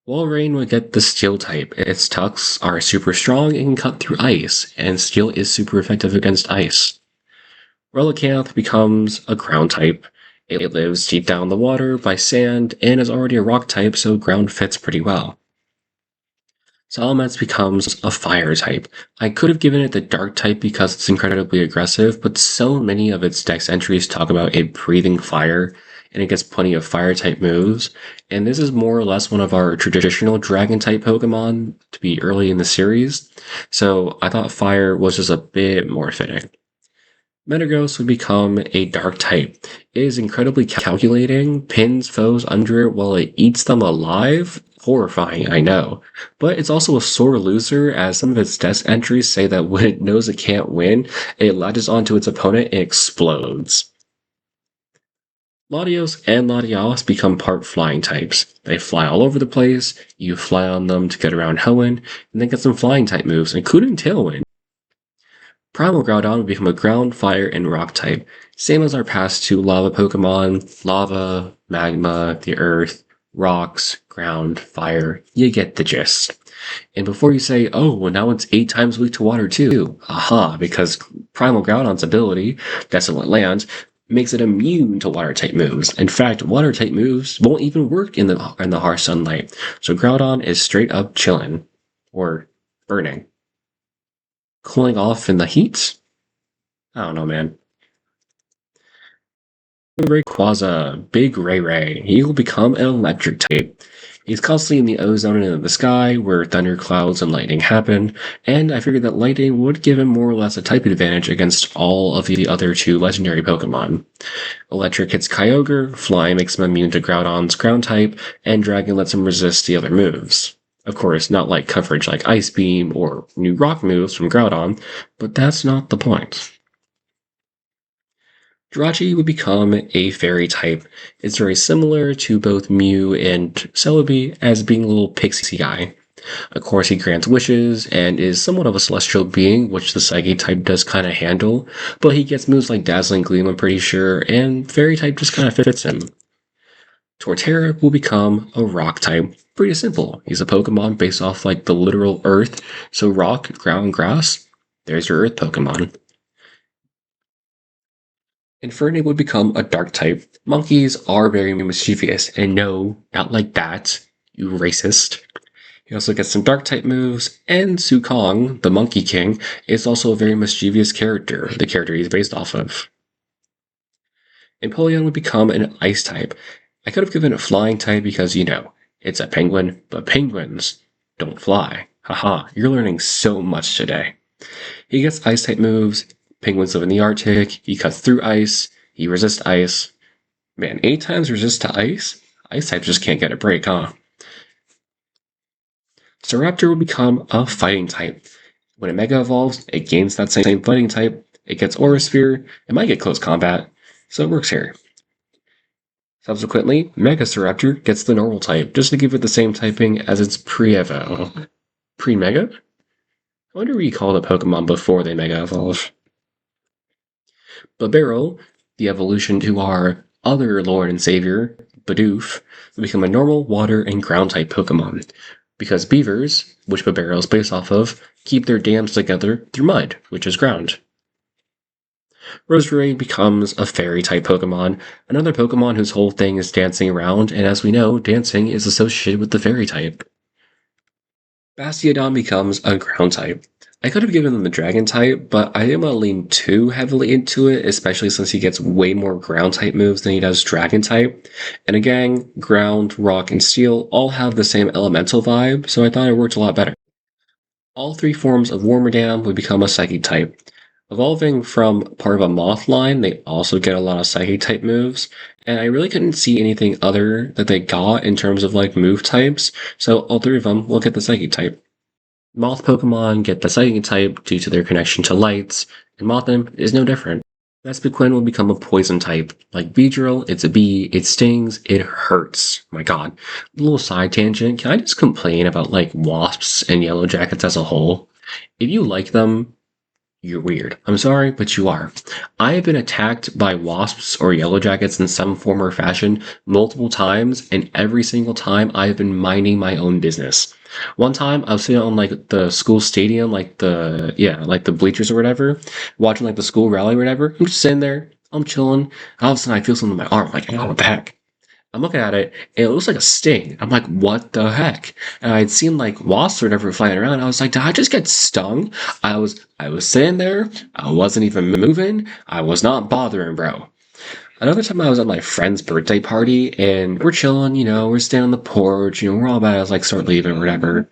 Speaker 1: Walrein would get the Steel type. Its tucks are super strong and can cut through ice, and Steel is super effective against ice. Relicanth becomes a Ground type. It lives deep down in the water by sand and is already a rock type, so ground fits pretty well. Salamence becomes a fire type. I could have given it the dark type because it's incredibly aggressive, but so many of its dex entries talk about it breathing fire, and it gets plenty of fire type moves. And this is more or less one of our traditional dragon type Pokemon to be early in the series, so I thought fire was just a bit more fitting. Metagross would become a dark type. It is incredibly calculating, pins foes under it while it eats them alive. Horrifying, I know. But it's also a sore loser, as some of its death entries say that when it knows it can't win, it latches onto its opponent and explodes. Latios and Latias become part flying types. They fly all over the place, you fly on them to get around Hoenn, and then get some flying type moves, including Tailwind. Primal Groudon would become a ground, fire, and rock type, same as our past two lava Pokemon, lava, magma, the earth, rocks, ground, fire, you get the gist. And before you say, oh, well now it's 8 times weak to water too, aha, because Primal Groudon's ability, Desolate Land, makes it immune to water type moves. In fact, water type moves won't even work in the harsh sunlight, so Groudon is straight up chillin', or burning. Cooling off in the heat? I don't know, man. Rayquaza, Big Ray. He will become an electric type. He's constantly in the ozone and in the sky, where thunderclouds and lightning happen, and I figured that lightning would give him more or less a type advantage against all of the other 2 legendary Pokemon. Electric hits Kyogre, Fly makes him immune to Groudon's ground type, and Dragon lets him resist the other moves. Of course, not like coverage like Ice Beam or new rock moves from Groudon, but that's not the point. Jirachi would become a fairy type. It's very similar to both Mew and Celebi as being a little pixie guy. Of course, he grants wishes and is somewhat of a celestial being, which the Psychic type does kind of handle, but he gets moves like Dazzling Gleam, I'm pretty sure, and fairy type just kind of fits him. Torterra will become a rock type. Pretty simple. He's a Pokemon based off like the literal earth, so rock, ground, grass. There's your earth Pokemon. Infernape would become a dark type. Monkeys are very mischievous, and no, not like that, you racist. He also gets some dark type moves, and Sukong, the Monkey King, is also a very mischievous character, the character he's based off of. Empoleon would become an ice type. I could have given it flying type because, it's a penguin, but penguins don't fly. Haha, you're learning so much today. He gets ice type moves, penguins live in the Arctic, he cuts through ice, he resists ice. Man, 8 times resist to ice? Ice types just can't get a break, huh? Staraptor will become a fighting type. When it Mega Evolves, it gains that same fighting type, it gets Aura Sphere, it might get close combat, so it works here. Subsequently, Mega Staraptor gets the normal type, just to give it the same typing as its pre-evo. Pre-Mega? I wonder what you call the Pokemon before they Mega Evolve. Bibarel, the evolution to our other Lord and Savior, Bidoof, will become a normal water and ground type Pokemon. Because beavers, which Bibarel is based off of, keep their dams together through mud, which is ground. Roserade becomes a fairy type Pokemon, another Pokemon whose whole thing is dancing around, and as we know, dancing is associated with the fairy type. Bastiodon becomes a ground type. I could have given him the dragon type, but I didn't want to lean too heavily into it, especially since he gets way more ground type moves than he does dragon type. And again, ground, rock, and steel all have the same elemental vibe, so I thought it worked a lot better. All three forms of Wormadam would become a Psychic type. Evolving from part of a Moth line, they also get a lot of Psychic type moves, and I really couldn't see anything other that they got in terms of like move types, so all three of them will get the Psychic type. Moth Pokemon get the Psychic type due to their connection to lights, and Mothim is no different. Vespiquen will become a poison type. Like Beedrill, it's a bee, it stings, it hurts. My god. A little side tangent, can I just complain about like wasps and yellow jackets as a whole? If you like them, you're weird. I'm sorry, but you are. I have been attacked by wasps or yellow jackets in some form or fashion multiple times, and every single time I have been minding my own business. One time I was sitting on like the school stadium, like the bleachers or whatever, watching like the school rally or whatever. I'm just sitting there, I'm chilling, and all of a sudden I feel something in my arm, like, oh, what the heck? I'm looking at it, and it looks like a sting. I'm like, what the heck? And I'd seen like wasps or whatever flying around. I was like, did I just get stung? I was sitting there. I wasn't even moving. I was not bothering, bro. Another time I was at my friend's birthday party, and we're chilling. We're standing on the porch. We're all about to like start leaving or whatever.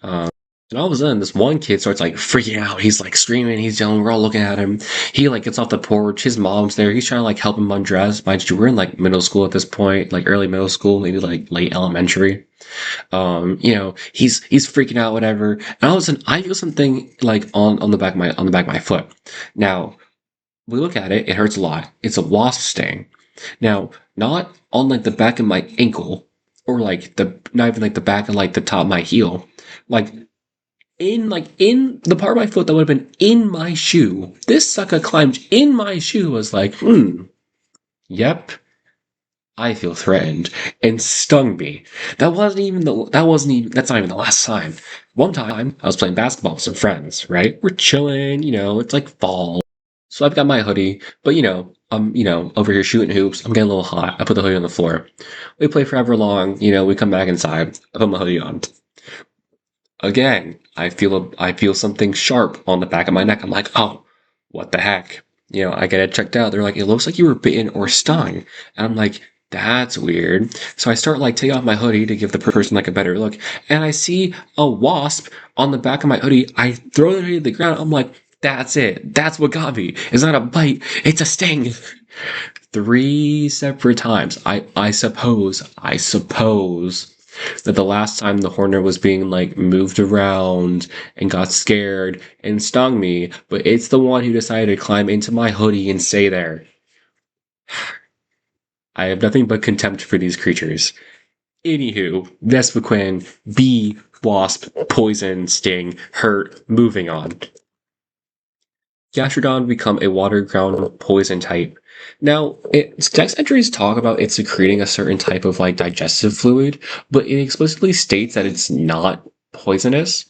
Speaker 1: Um, and all of a sudden, this one kid starts like freaking out. He's like screaming. He's yelling. We're all looking at him. He like gets off the porch. His mom's there. He's trying to like help him undress. Mind you, we're in like middle school at this point, like early middle school, maybe like late elementary. He's freaking out, whatever. And all of a sudden, I feel something like on the back of my foot. Now we look at it. It hurts a lot. It's a wasp sting. Now, not on like the back of my ankle or like not even like the back of like the top of my heel, like in the part of my foot that would have been in my shoe. This sucker climbed in my shoe. Was like, yep, I feel threatened, and stung me. That's not even the last time. One time I was playing basketball with some friends. Right, we're chilling. It's like fall, so I've got my hoodie, but I'm over here shooting hoops. I'm getting a little hot. I put the hoodie on the floor. We play forever long. We come back inside. I put my hoodie on. Again, I feel something sharp on the back of my neck. I'm like, oh, what the heck? I get it checked out. They're like, it looks like you were bitten or stung. And I'm like, that's weird. So I start like taking off my hoodie to give the person like a better look. And I see a wasp on the back of my hoodie. I throw the hoodie to the ground. I'm like, that's it. That's what got me. It's not a bite. It's a sting. 3 separate times. I suppose that the last time the Horner was being like moved around and got scared and stung me, but it's the one who decided to climb into my hoodie and stay there. I have nothing but contempt for these creatures. Anywho, Vespiquen, bee, wasp, poison, sting, hurt, moving on. Gastrodon become a water ground poison type. Now, text entries talk about it secreting a certain type of like digestive fluid, but it explicitly states that it's not poisonous.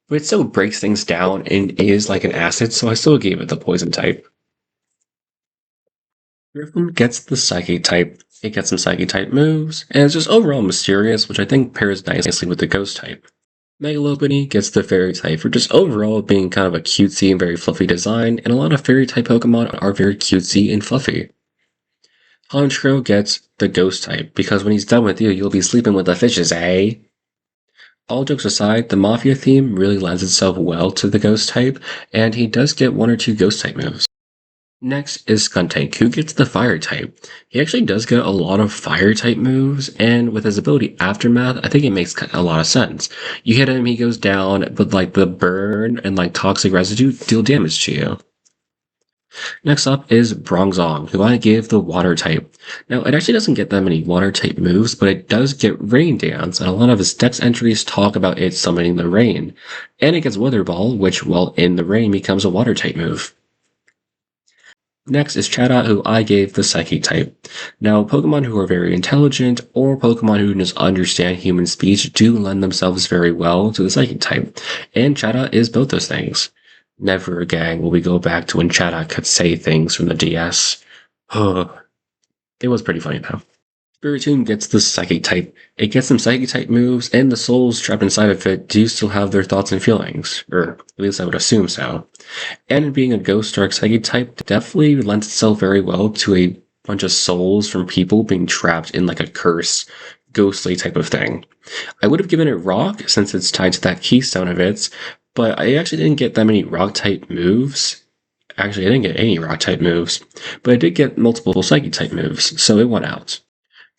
Speaker 1: But it still breaks things down and is like an acid, so I still gave it the poison type. Griffin gets the Psychic type. It gets some Psychic type moves, and it's just overall mysterious, which I think pairs nicely with the Ghost type. Megalopony gets the Fairy type for just overall being kind of a cutesy and very fluffy design, and a lot of Fairy type Pokemon are very cutesy and fluffy. Honchkrow gets the Ghost type, because when he's done with you, you'll be sleeping with the fishes, eh? All jokes aside, the Mafia theme really lends itself well to the Ghost type, and he does get 1 or 2 Ghost type moves. Next is Skuntank, who gets the Fire type. He actually does get a lot of Fire type moves, and with his ability Aftermath, I think it makes a lot of sense. You hit him, he goes down, but like the burn and like toxic residue deal damage to you. Next up is Bronzong, who I gave the Water type. Now, it actually doesn't get that many Water type moves, but it does get Rain Dance, and a lot of his text entries talk about it summoning the rain. And it gets Wither Ball, which, while in the rain, becomes a Water type move. Next is Chatot, who I gave the Psychic type. Now, Pokemon who are very intelligent, or Pokemon who just understand human speech, do lend themselves very well to the Psychic type, and Chatot is both those things. Never again will we go back to when Chatot could say things from the DS. It was pretty funny, though. Spiritomb gets the Psychic type. It gets some Psychic type moves, and the souls trapped inside of it do still have their thoughts and feelings. Or at least I would assume so. And being a Ghost Dark Psychic type definitely lends itself very well to a bunch of souls from people being trapped in like a curse, ghostly type of thing. I would have given it Rock since it's tied to that keystone of its, but I actually didn't get that many Rock type moves. Actually, I didn't get any Rock type moves, but I did get multiple Psychic type moves, so it won out.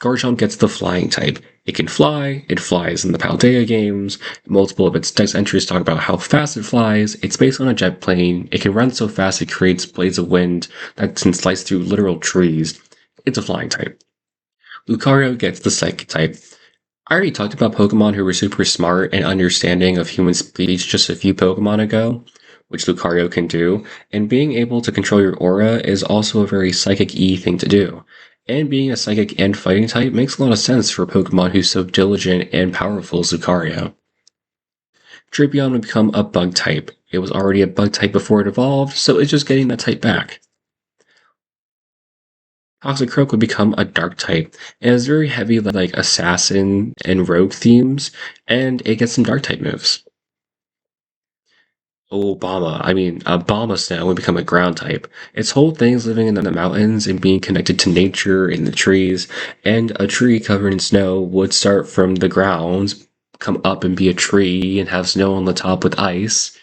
Speaker 1: Garchomp gets the Flying type. It can fly, it flies in the Paldea games, multiple of its dex entries talk about how fast it flies, it's based on a jet plane, it can run so fast it creates blades of wind that can slice through literal trees. It's a flying type. Lucario gets the Psychic type. I already talked about Pokemon who were super smart and understanding of human speech just a few Pokemon ago, which Lucario can do, and being able to control your aura is also a very Psychic-y thing to do. And being a Psychic and Fighting type makes a lot of sense for a Pokemon who's so diligent and powerful as Lucario. Drapion would become a Bug type. It was already a Bug type before it evolved, so it's just getting that type back. Toxicroak would become a Dark type. It has very heavy like Assassin and Rogue themes, and it gets some Dark type moves. Abomasnow would become a ground type. Its whole thing is living in the mountains and being connected to nature in the trees, and a tree covered in snow would start from the ground, come up and be a tree, and have snow on the top with ice.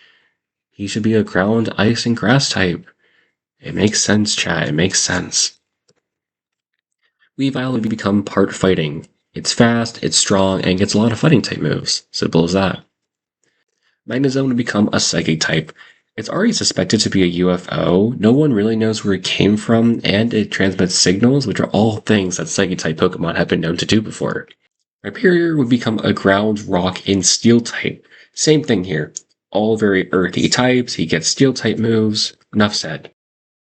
Speaker 1: He should be a ground, ice, and grass type. It makes sense, chat, it makes sense. Weavile would become part fighting. It's fast, it's strong, and gets a lot of fighting type moves. Simple as that. Magnezone would become a Psychic type. It's already suspected to be a UFO, no one really knows where it came from, and it transmits signals, which are all things that Psychic type Pokemon have been known to do before. Rhyperior would become a ground, rock, and steel type. Same thing here. All very earthy types, he gets steel type moves. Enough said.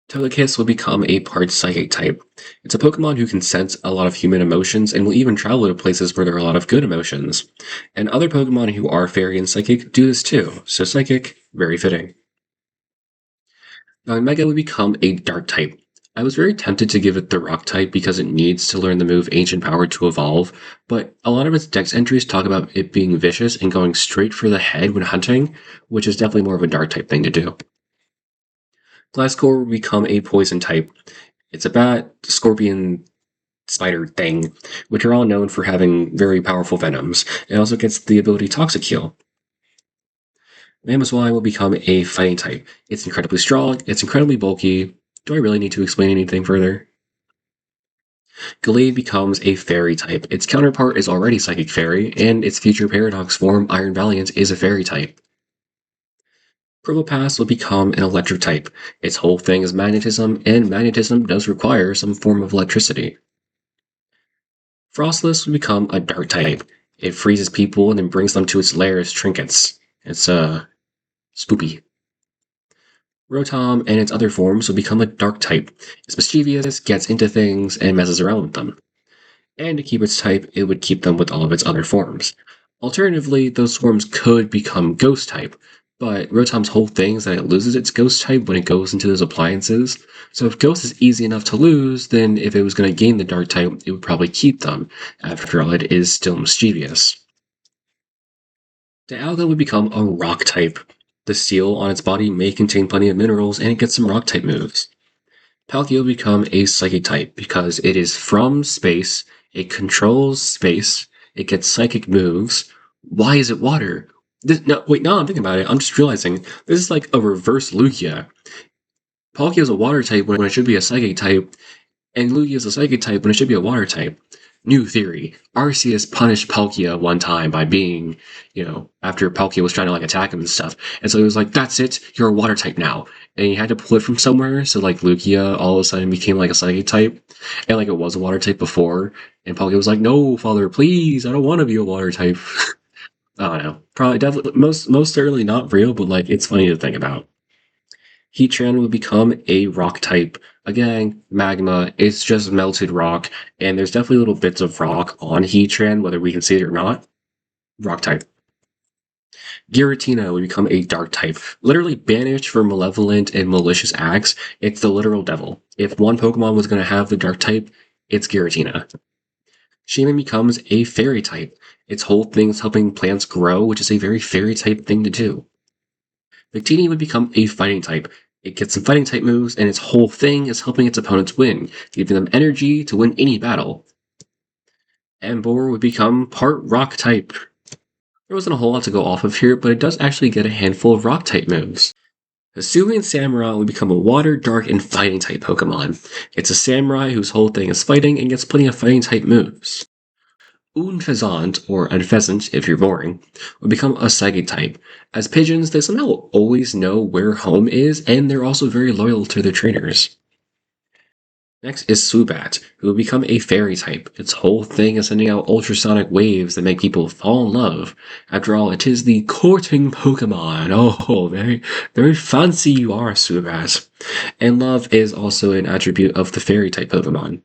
Speaker 1: Togekiss will become a part Psychic type. It's a Pokemon who can sense a lot of human emotions and will even travel to places where there are a lot of good emotions. And other Pokemon who are Fairy and Psychic do this too, so Psychic, very fitting. Now Mega will become a Dark type. I was very tempted to give it the Rock type because it needs to learn the move Ancient Power to evolve, but a lot of its dex entries talk about it being vicious and going straight for the head when hunting, which is definitely more of a Dark type thing to do. Gliscor will become a Poison type. It's a bat, scorpion, spider thing, which are all known for having very powerful venoms. It also gets the ability Toxic Heal. Mamoswine will become a Fighting type. It's incredibly strong, it's incredibly bulky. Do I really need to explain anything further? Gallade becomes a Fairy type. Its counterpart is already Psychic Fairy, and its future Paradox form, Iron Valiant, is a Fairy type. Probopass will become an Electric type. Its whole thing is magnetism, and magnetism does require some form of electricity. Frostless will become a Dark type. It freezes people and then brings them to its lair as trinkets. It's, spoopy. Rotom and its other forms will become a Dark type. It's mischievous, gets into things, and messes around with them. And to keep its type, it would keep them with all of its other forms. Alternatively, those forms could become Ghost type, but Rotom's whole thing is that it loses its Ghost type when it goes into those appliances. So if Ghost is easy enough to lose, then if it was going to gain the Dark type, it would probably keep them. After all, it is still mischievous. Dialga would become a Rock type. The seal on its body may contain plenty of minerals, and it gets some Rock type moves. Palkia will become a Psychic type because it is from space, it controls space, it gets Psychic moves. Why is it water? Now I'm thinking about it, I'm just realizing this is like a reverse Lugia. Palkia is a water type when it should be a Psychic type, and Lugia is a Psychic type when it should be a water type. New theory. Arceus punished Palkia one time by being, after Palkia was trying to attack him and stuff. And so he was like, that's it, you're a water type now. And he had to pull it from somewhere, so Lugia all of a sudden became a Psychic type. And it was a water type before. And Palkia was like, no, father, please, I don't want to be a water type. I don't know. Probably definitely most certainly not real, but it's funny to think about. Heatran will become a Rock type. Again, magma, it's just melted rock, and there's definitely little bits of rock on Heatran, whether we can see it or not. Rock type. Giratina will become a Dark type. Literally banished for malevolent and malicious acts, it's the literal devil. If one Pokemon was going to have the Dark type, it's Giratina. Shaman becomes a fairy type. Its whole thing is helping plants grow, which is a very fairy type thing to do. Victini would become a fighting type. It gets some fighting type moves, and its whole thing is helping its opponents win, giving them energy to win any battle. Ambor would become part rock type. There wasn't a whole lot to go off of here, but it does actually get a handful of rock type moves. Hisuian Samurai would become a water, dark, and fighting type Pokemon. It's a samurai whose whole thing is fighting and gets plenty of fighting type moves. Unfezant, or Unpheasant if you're boring, would become a psychic type. As pigeons, they somehow always know where home is, and they're also very loyal to their trainers. Next is Swoobat, who will become a fairy type. Its whole thing is sending out ultrasonic waves that make people fall in love. After all, it is the courting Pokemon. Oh, very, very fancy you are, Swoobat. And love is also an attribute of the fairy type Pokemon.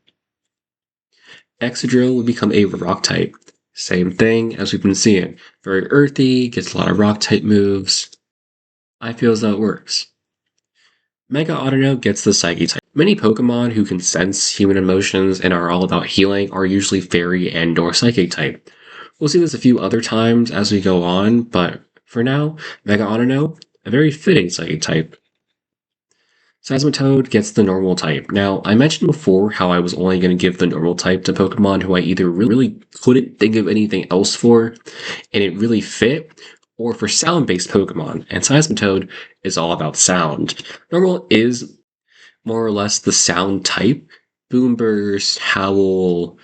Speaker 1: Excadrill will become a rock type. Same thing as we've been seeing. Very earthy, gets a lot of rock type moves. I feel as though it works. Mega Autonote gets the Psyche type. Many Pokemon who can sense human emotions and are all about healing are usually Fairy and or Psychic type. We'll see this a few other times as we go on, but for now, Mega Autonote, a very fitting Psychic type. Seismitoad gets the normal type. Now, I mentioned before how I was only going to give the normal type to Pokemon who I either really couldn't think of anything else for, and it really fit, or for sound-based Pokemon, and Seismitoad is all about sound. Normal is more or less the sound type. Boomburst, Howl,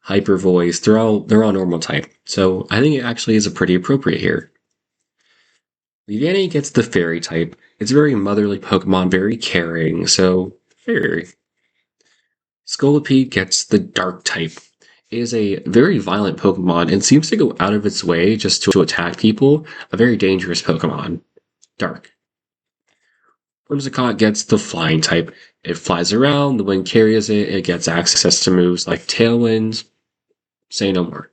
Speaker 1: Hyper Voice, they're all normal type. So I think it actually is a pretty appropriate here. Leavanny gets the fairy type. It's a very motherly Pokemon, very caring, so fairy. Scolipede gets the dark type. It is a very violent Pokemon and seems to go out of its way just to attack people. A very dangerous Pokemon. Dark. Whimsicott gets the flying type. It flies around, the wind carries it, it gets access to moves like Tailwind. Say no more.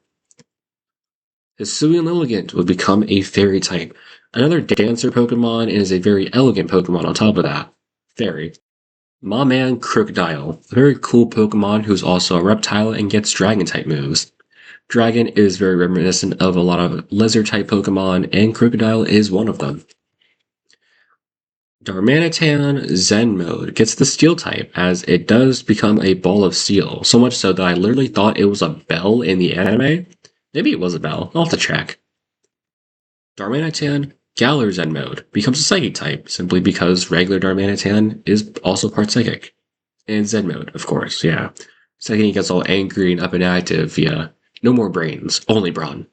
Speaker 1: Hisuian Lilligant would become a fairy type. Another dancer Pokemon and is a very elegant Pokemon on top of that. Fairy. Mawman Crocodile, a very cool Pokemon who's also a reptile and gets dragon type moves. Dragon is very reminiscent of a lot of lizard type Pokemon, and Crocodile is one of them. Darmanitan Zen mode gets the steel type, as it does become a ball of steel, so much so that I literally thought it was a bell in the anime. Maybe it was a bell, I'll have to check. Darmanitan Galar Zen mode becomes a psychic type, simply because regular Darmanitan is also part psychic. And Zen mode, of course, yeah. Second he gets all angry and up and active, yeah. No more brains, only brawn.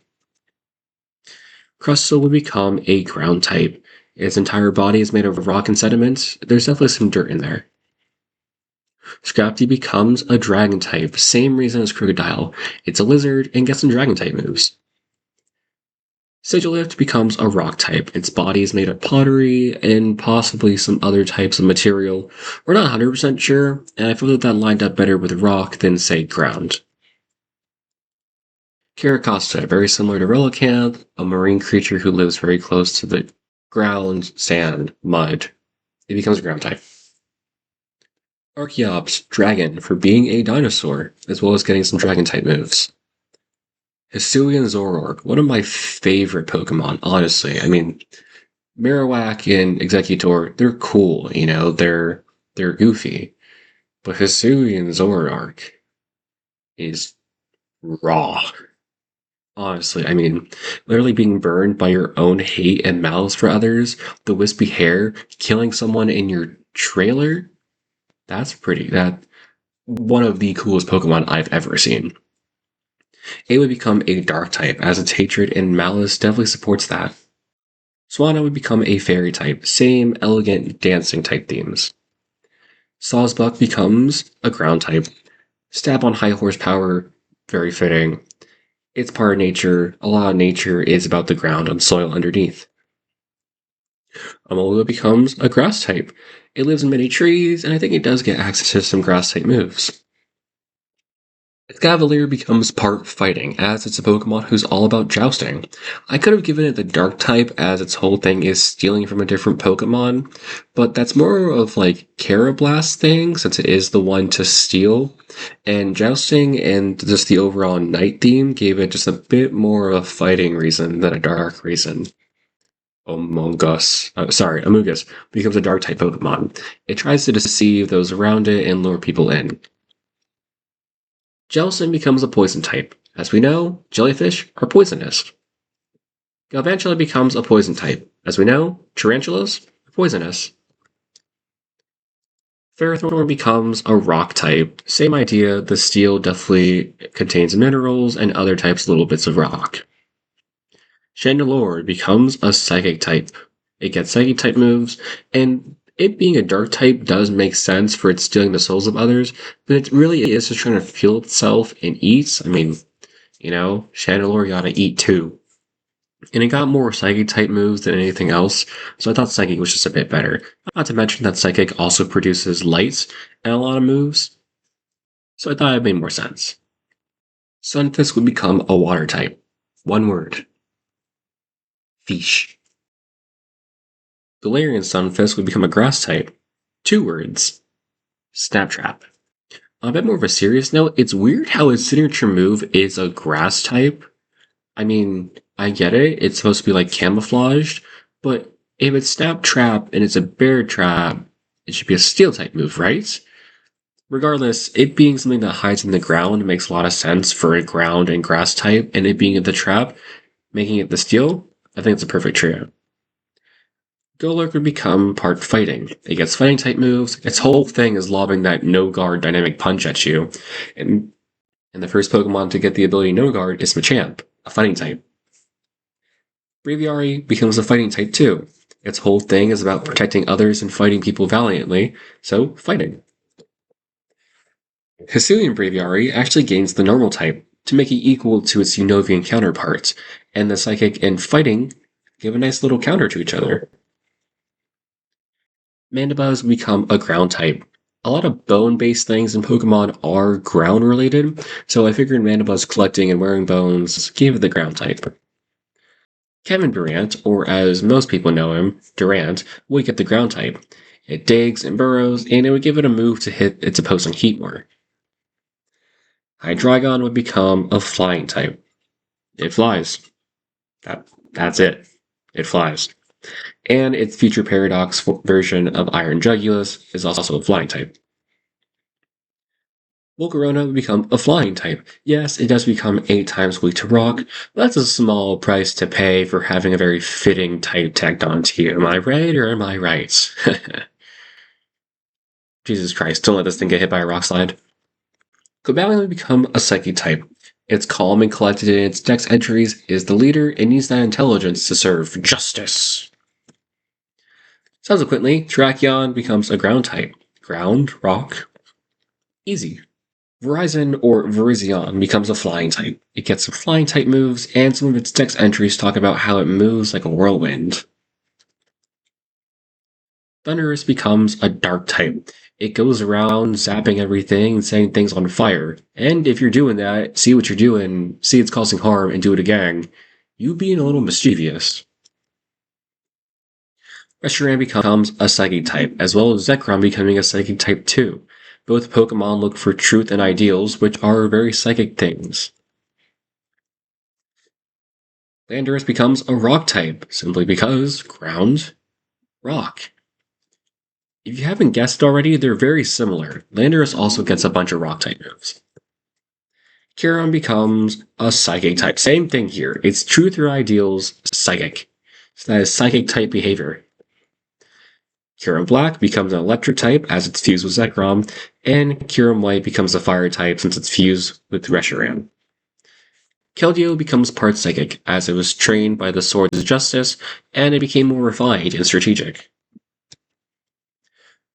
Speaker 1: Crustle would become a ground type. Its entire body is made of rock and sediment. There's definitely some dirt in there. Scrafty becomes a dragon type, same reason as Crocodile. It's a lizard and gets some dragon type moves. Sigilift becomes a rock type. Its body is made of pottery and possibly some other types of material. We're not 100% sure, and I feel that lined up better with rock than, say, ground. Caracosta, very similar to Relicanth, a marine creature who lives very close to the ground, sand, mud. It becomes a ground type. Archeops, dragon, for being a dinosaur, as well as getting some dragon type moves. Hisuian Zoroark, one of my favorite Pokemon, honestly. I mean, Marowak and Executor, they're cool, you know, they're goofy. But Hisuian Zoroark is raw. Honestly, I mean, literally being burned by your own hate and malice for others, the wispy hair, killing someone in your trailer, that's one of the coolest Pokemon I've ever seen. It would become a dark type, as its hatred and malice definitely supports that. Swanna would become a fairy type, same elegant dancing type themes. Sawsbuck becomes a ground type. Stab on high horsepower, very fitting. It's part of nature. A lot of nature is about the ground and soil underneath. Alola becomes a grass type. It lives in many trees, and I think it does get access to some grass type moves. Cavalier becomes part fighting, as it's a Pokemon who's all about jousting. I could have given it the Dark type, as its whole thing is stealing from a different Pokemon, but that's more of like Carablast thing, since it is the one to steal. And jousting and just the overall night theme gave it just a bit more of a fighting reason than a dark reason. Amogus becomes a dark type Pokemon. It tries to deceive those around it and lure people in. Jellicent becomes a poison type. As we know, jellyfish are poisonous. Galvantula becomes a poison type. As we know, tarantulas are poisonous. Ferrothorn becomes a rock type. Same idea, the steel definitely contains minerals and other types little bits of rock. Chandelure becomes a psychic type. It gets psychic type moves, and it being a dark type does make sense for it stealing the souls of others, but it really is just trying to fuel itself and eats. I mean, Chandelure gotta eat too. And it got more psychic type moves than anything else, so I thought psychic was just a bit better. Not to mention that psychic also produces lights and a lot of moves, so I thought it made more sense. Sunfisk would become a water type. One word. Fish. Galarian Sunfisk would become a grass type. Two words. Snaptrap. On a bit more of a serious note, it's weird how its signature move is a grass type. I mean, I get it, it's supposed to be like camouflaged, but if it's Snaptrap and it's a bear trap, it should be a steel type move, right? Regardless, it being something that hides in the ground makes a lot of sense for a ground and grass type, and it being the trap, making it the steel, I think it's a perfect trio. Golurk would become part fighting. It gets fighting type moves. Its whole thing is lobbing that no guard dynamic punch at you. And the first Pokemon to get the ability no guard is Machamp, a fighting type. Braviary becomes a fighting type too. Its whole thing is about protecting others and fighting people valiantly, so fighting. Hisuian Braviary actually gains the normal type to make it equal to its Unovian counterpart, and the psychic and fighting give a nice little counter to each other. Mandibuzz become a ground type. A lot of bone-based things in Pokemon are ground-related, so I figured Mandibuzz collecting and wearing bones gave it the ground type. Kevin Durant, or as most people know him, Durant, would get the ground type. It digs and burrows, and it would give it a move to hit its opposing heat more. Hydreigon would become a flying type. It flies. That's it. It flies. And its future Paradox version of Iron Jugulus is also a flying type. Volcarona would become a flying type. Yes, it does become 8 times weak to rock, but that's a small price to pay for having a very fitting type tacked onto you. Am I right or am I right? Jesus Christ, don't let this thing get hit by a rock slide. Cobalion would become a psychic type. It's calm and collected in its dex entries, is the leader, and needs that intelligence to serve justice. Subsequently, Terrakion becomes a ground type. Ground, rock, easy. Verizon or Virizion becomes a flying type. It gets some flying type moves, and some of its text entries talk about how it moves like a whirlwind. Thundurus becomes a dark type. It goes around zapping everything and setting things on fire. And if you're doing that, see what you're doing, see it's causing harm, and do it again, you being a little mischievous. Reshiram becomes a psychic type, as well as Zekrom becoming a psychic type too. Both Pokemon look for truth and ideals, which are very psychic things. Landorus becomes a rock type, simply because ground, rock. If you haven't guessed already, they're very similar. Landorus also gets a bunch of rock type moves. Kyurem becomes a psychic type. Same thing here. It's truth or ideals, psychic. So that is psychic type behavior. Kyurem Black becomes an electric type as it's fused with Zekrom, and Kyurem White becomes a fire type since it's fused with Reshiram. Keldeo becomes part psychic as it was trained by the Swords of Justice, and it became more refined and strategic.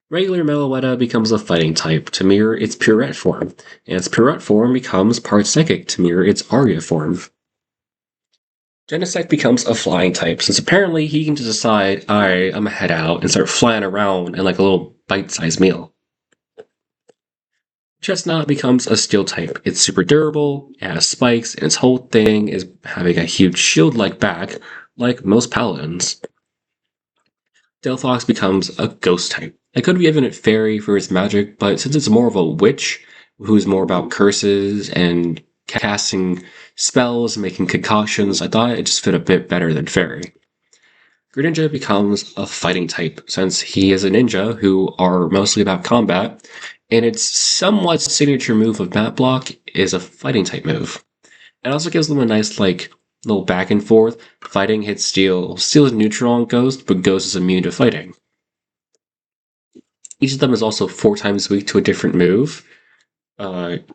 Speaker 1: Regular Meloetta becomes a fighting type to mirror its Purette form, and its Purette form becomes part psychic to mirror its Arya form. Genesect becomes a flying type, since apparently he can just decide, alright, I'm gonna head out and start flying around in like a little bite-sized meal. Chestnut becomes a steel type. It's super durable, it has spikes, and its whole thing is having a huge shield-like back, like most paladins. Delphox becomes a ghost type. I could have given it fairy for its magic, but since it's more of a witch, who's more about curses and casting spells and making concoctions, I thought it just fit a bit better than fairy. Greninja becomes a fighting type, since he is a ninja who are mostly about combat, and its somewhat signature move of Mat Block is a fighting type move. It also gives them a nice, like, little back and forth. Fighting hits steel. Steel is neutral on Ghost, but Ghost is immune to fighting. Each of them is also 4 times weak to a different move.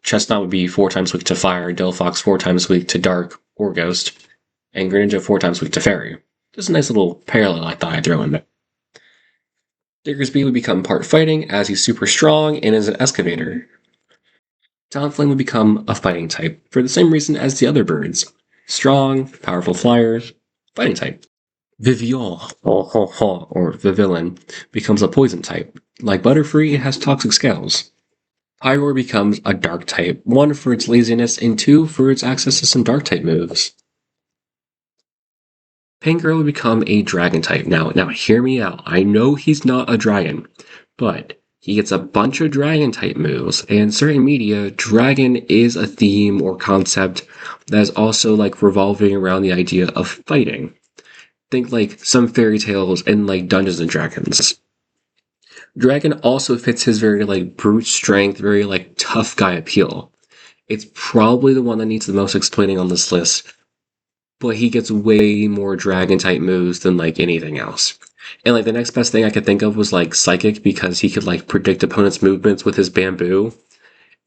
Speaker 1: Chestnut would be 4 times weak to fire, Delphox 4 times weak to dark or ghost, and Greninja 4 times weak to fairy. Just a nice little parallel I thought I'd throw in there. Diggersby would become part fighting as he's super strong and is an excavator. Talonflame would become a fighting type for the same reason as the other birds. Strong, powerful flyers, fighting type. Vivian, or Vivillon, becomes a poison type. Like Butterfree, it has toxic scales. Pyroar becomes a dark type, 1 for its laziness and 2 for its access to some dark type moves. Pangirl would become a dragon type. Now hear me out. I know he's not a dragon, but he gets a bunch of dragon type moves, and in certain media, dragon is a theme or concept that is also like revolving around the idea of fighting. Think like some fairy tales and like Dungeons and Dragons. Dragon also fits his very like brute strength, very like tough guy appeal. It's probably the one that needs the most explaining on this list, but he gets way more dragon type moves than like anything else. And like the next best thing I could think of was like psychic because he could like predict opponents' movements with his bamboo.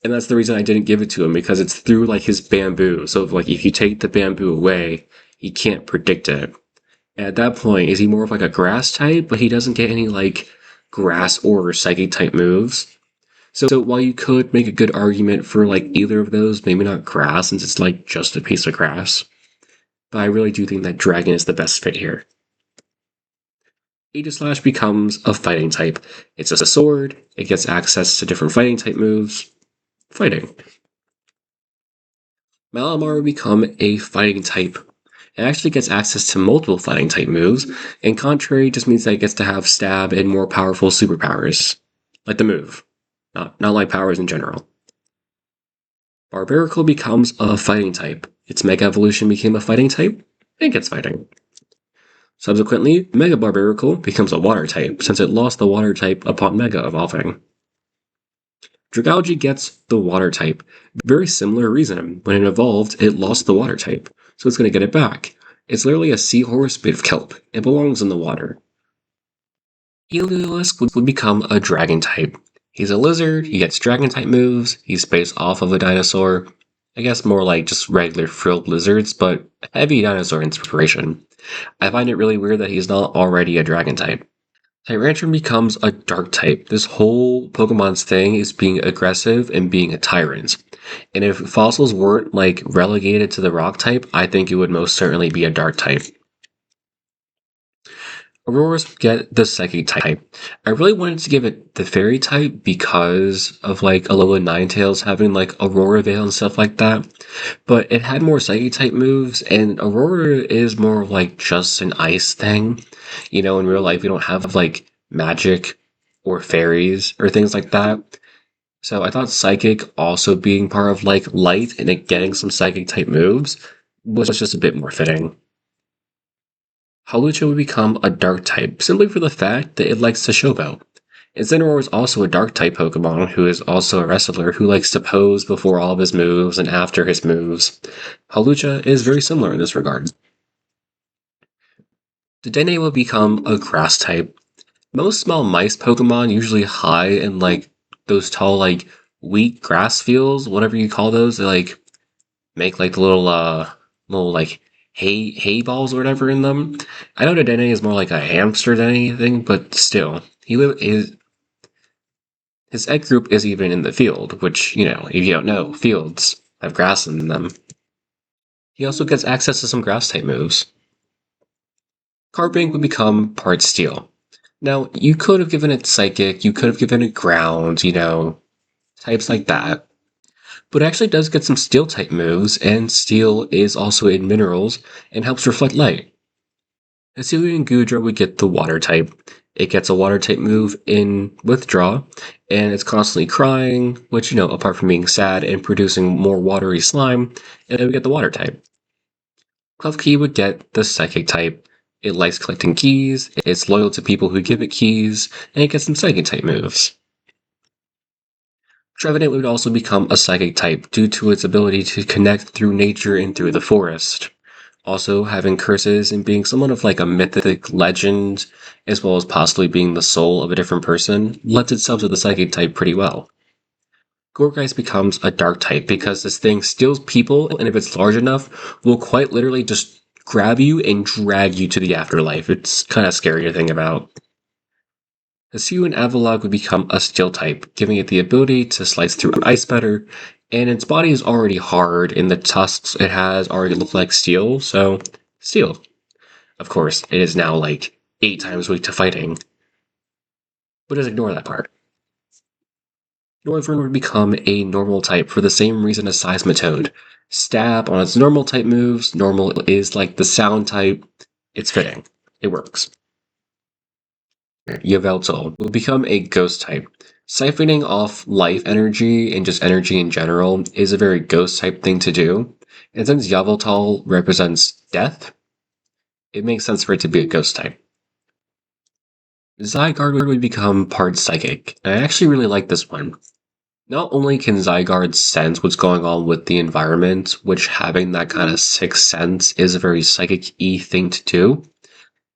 Speaker 1: And that's the reason I didn't give it to him because it's through like his bamboo. So like if you take the bamboo away, he can't predict it. And at that point, is he more of like a grass type, but he doesn't get any like grass or psychic type moves? So while you could make a good argument for like either of those, maybe not grass since it's like just a piece of grass, but I really do think that dragon is the best fit here. Aegislash becomes a fighting type. It's a sword, it gets access to different fighting type moves. Fighting. Malamar will become a fighting type. It actually gets access to multiple fighting type moves, and contrary just means that it gets to have stab and more powerful superpowers. Like the move. Not like powers in general. Barbarical becomes a fighting type. Its Mega Evolution became a fighting type, and gets fighting. Subsequently, Mega Barbarical becomes a water type, since it lost the water type upon Mega evolving. Dragalge gets the water type. Very similar reason. When it evolved, it lost the water type, so it's going to get it back. It's literally a seahorse bit of kelp. It belongs in the water. Heliolisk would become a dragon type. He's a lizard, he gets dragon type moves, he's based off of a dinosaur. I guess more like just regular frilled lizards, but heavy dinosaur inspiration. I find it really weird that he's not already a dragon type. Tyrantrum becomes a dark type. This whole Pokemon's thing is being aggressive and being a tyrant. And if fossils weren't like relegated to the rock type, I think it would most certainly be a dark type. Auroras get the psychic type. I really wanted to give it the fairy type because of like Alola Ninetales having like Aurora Veil and stuff like that. But it had more psychic type moves, and Aurora is more of like just an ice thing. You know, in real life we don't have like magic or fairies or things like that. So I thought psychic also being part of like light and it getting some psychic type moves was just a bit more fitting. Hawlucha would become a dark type simply for the fact that it likes to showboat. Incineroar is also a dark type Pokemon who is also a wrestler who likes to pose before all of his moves and after his moves. Hawlucha is very similar in this regard. Dedenne will become a grass type. Most small mice Pokemon usually hide in like those tall like wheat grass fields, whatever you call those. They like make like the little like hay balls or whatever in them. I know Dedenne is more like a hamster than anything, but still, his egg group is even in the field, which, you know, if you don't know, fields have grass in them. He also gets access to some grass type moves. Carbink would become part steel. Now, you could have given it psychic, you could have given it ground, you know, types like that. But it actually does get some steel type moves, and steel is also in minerals and helps reflect light. Hisuian Gudra would get the water type. It gets a water type move in Withdraw, and it's constantly crying, which, apart from being sad and producing more watery slime, and then we get the water type. Klefki would get the psychic type. It likes collecting keys, it's loyal to people who give it keys, and it gets some psychic type moves. Trevenant would also become a psychic type due to its ability to connect through nature and through the forest. Also, having curses and being somewhat of like a mythic legend, as well as possibly being the soul of a different person, lends itself to the psychic type pretty well. Gourgeist becomes a dark type because this thing steals people, and if it's large enough, will quite literally just grab you and drag you to the afterlife. It's kind of scary to think about. Hisuian Avalok would become a steel type, giving it the ability to slice through ice better, and its body is already hard, and the tusks it has already look like steel, so steel. Of course, it is now like 8 times weak to fighting. But just ignore that part. Northern would become a normal type for the same reason as Seismitoad. Stab on its normal type moves, normal is like the sound type, it's fitting. It works. Yveltal will become a ghost type. Siphoning off life energy and just energy in general is a very ghost type thing to do. And since Yveltal represents death, it makes sense for it to be a ghost type. Zygarde would become part psychic. I actually really like this one. Not only can Zygarde sense what's going on with the environment, which having that kind of sixth sense is a very psychic-y thing to do,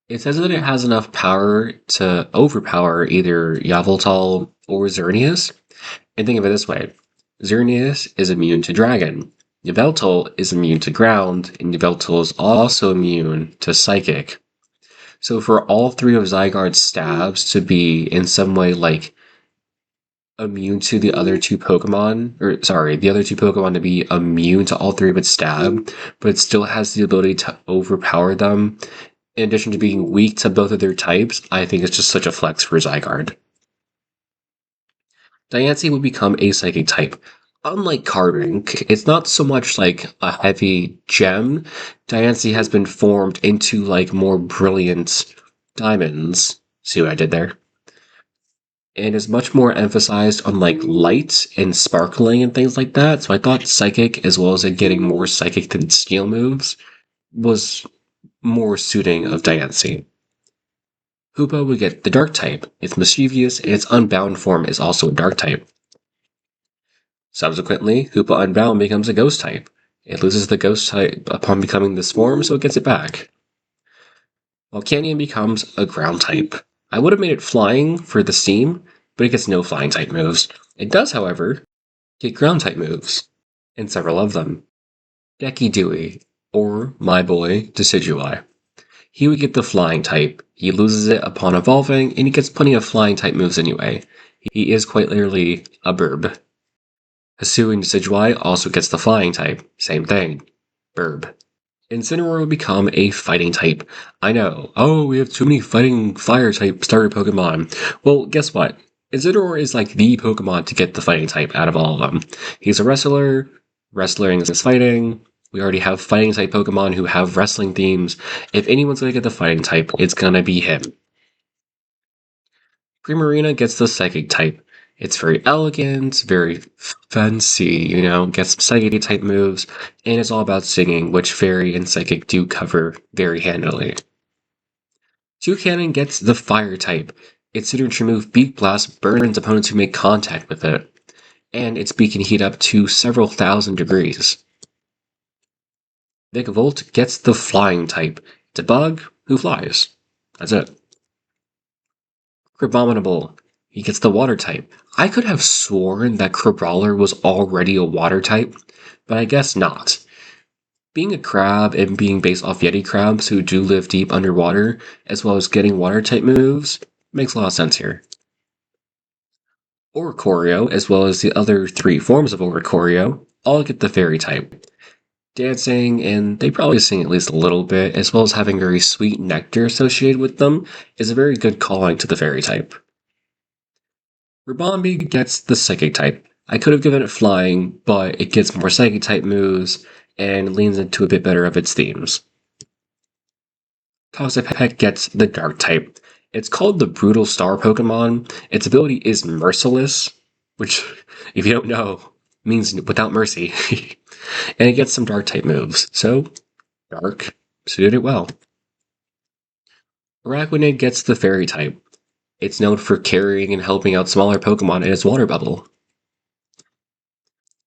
Speaker 1: it says that it has enough power to overpower either Yveltal or Xerneas. And think of it this way. Xerneas is immune to dragon. Yveltal is immune to ground, and Yveltal is also immune to psychic. So for all 3 of Zygarde's stabs to be in some way like immune to the other 2 Pokemon, the other 2 Pokemon to be immune to all 3 of its stab, but it still has the ability to overpower them, in addition to being weak to both of their types, I think it's just such a flex for Zygarde. Diancie would become a psychic type. Unlike Carbink, it's not so much like a heavy gem. Diancie has been formed into like more brilliant diamonds. See what I did there? And is much more emphasized on like light and sparkling and things like that. So I thought psychic, as well as it getting more psychic than steel moves, was more suiting of Diancie. Hoopa would get the dark type. It's mischievous, and its unbound form is also a dark type. Subsequently, Hoopa Unbound becomes a ghost type. It loses the ghost type upon becoming this form, so it gets it back. Volcanion becomes a ground type. I would have made it flying for the steam, but it gets no flying type moves. It does, however, get ground type moves, and several of them. Deki Dewey, or my boy, Decidueye. He would get the flying type. He loses it upon evolving, and he gets plenty of flying type moves anyway. He is quite literally a burb. Hisuian Decidueye also gets the flying type. Same thing. Burb. Incineroar will become a fighting type. I know. Oh, we have too many fighting fire type starter Pokemon. Well, guess what? Incineroar is like the Pokemon to get the fighting type out of all of them. He's a wrestler. Wrestling is fighting. We already have fighting type Pokemon who have wrestling themes. If anyone's going to get the fighting type, it's going to be him. Primarina gets the psychic type. It's very elegant, very fancy, gets psychic type moves, and it's all about singing, which Fairy and Psychic do cover very handily. Toucannon gets the fire type. Its signature move, Beak Blast, burns opponents who make contact with it, and its beak can heat up to several thousand degrees. Vikavolt gets the flying type. It's a bug who flies. That's it. Crabominable. He gets the water type. I could have sworn that Crabrawler was already a water type, but I guess not. Being a crab and being based off Yeti crabs who do live deep underwater, as well as getting water type moves, makes a lot of sense here. Oricorio, as well as the other 3 forms of Oricorio, all get the fairy type. Dancing, and they probably sing at least a little bit, as well as having very sweet nectar associated with them, is a very good calling to the fairy type. Ribombee gets the psychic type. I could have given it flying, but it gets more psychic type moves and leans into a bit better of its themes. Toxapeck gets the Dark type. It's called the Brutal Star Pokemon. Its ability is Merciless, which, if you don't know, means without mercy. And it gets some Dark type moves, so Dark suited it well. Araquanid gets the Fairy type. It's known for carrying and helping out smaller Pokemon in its water bubble.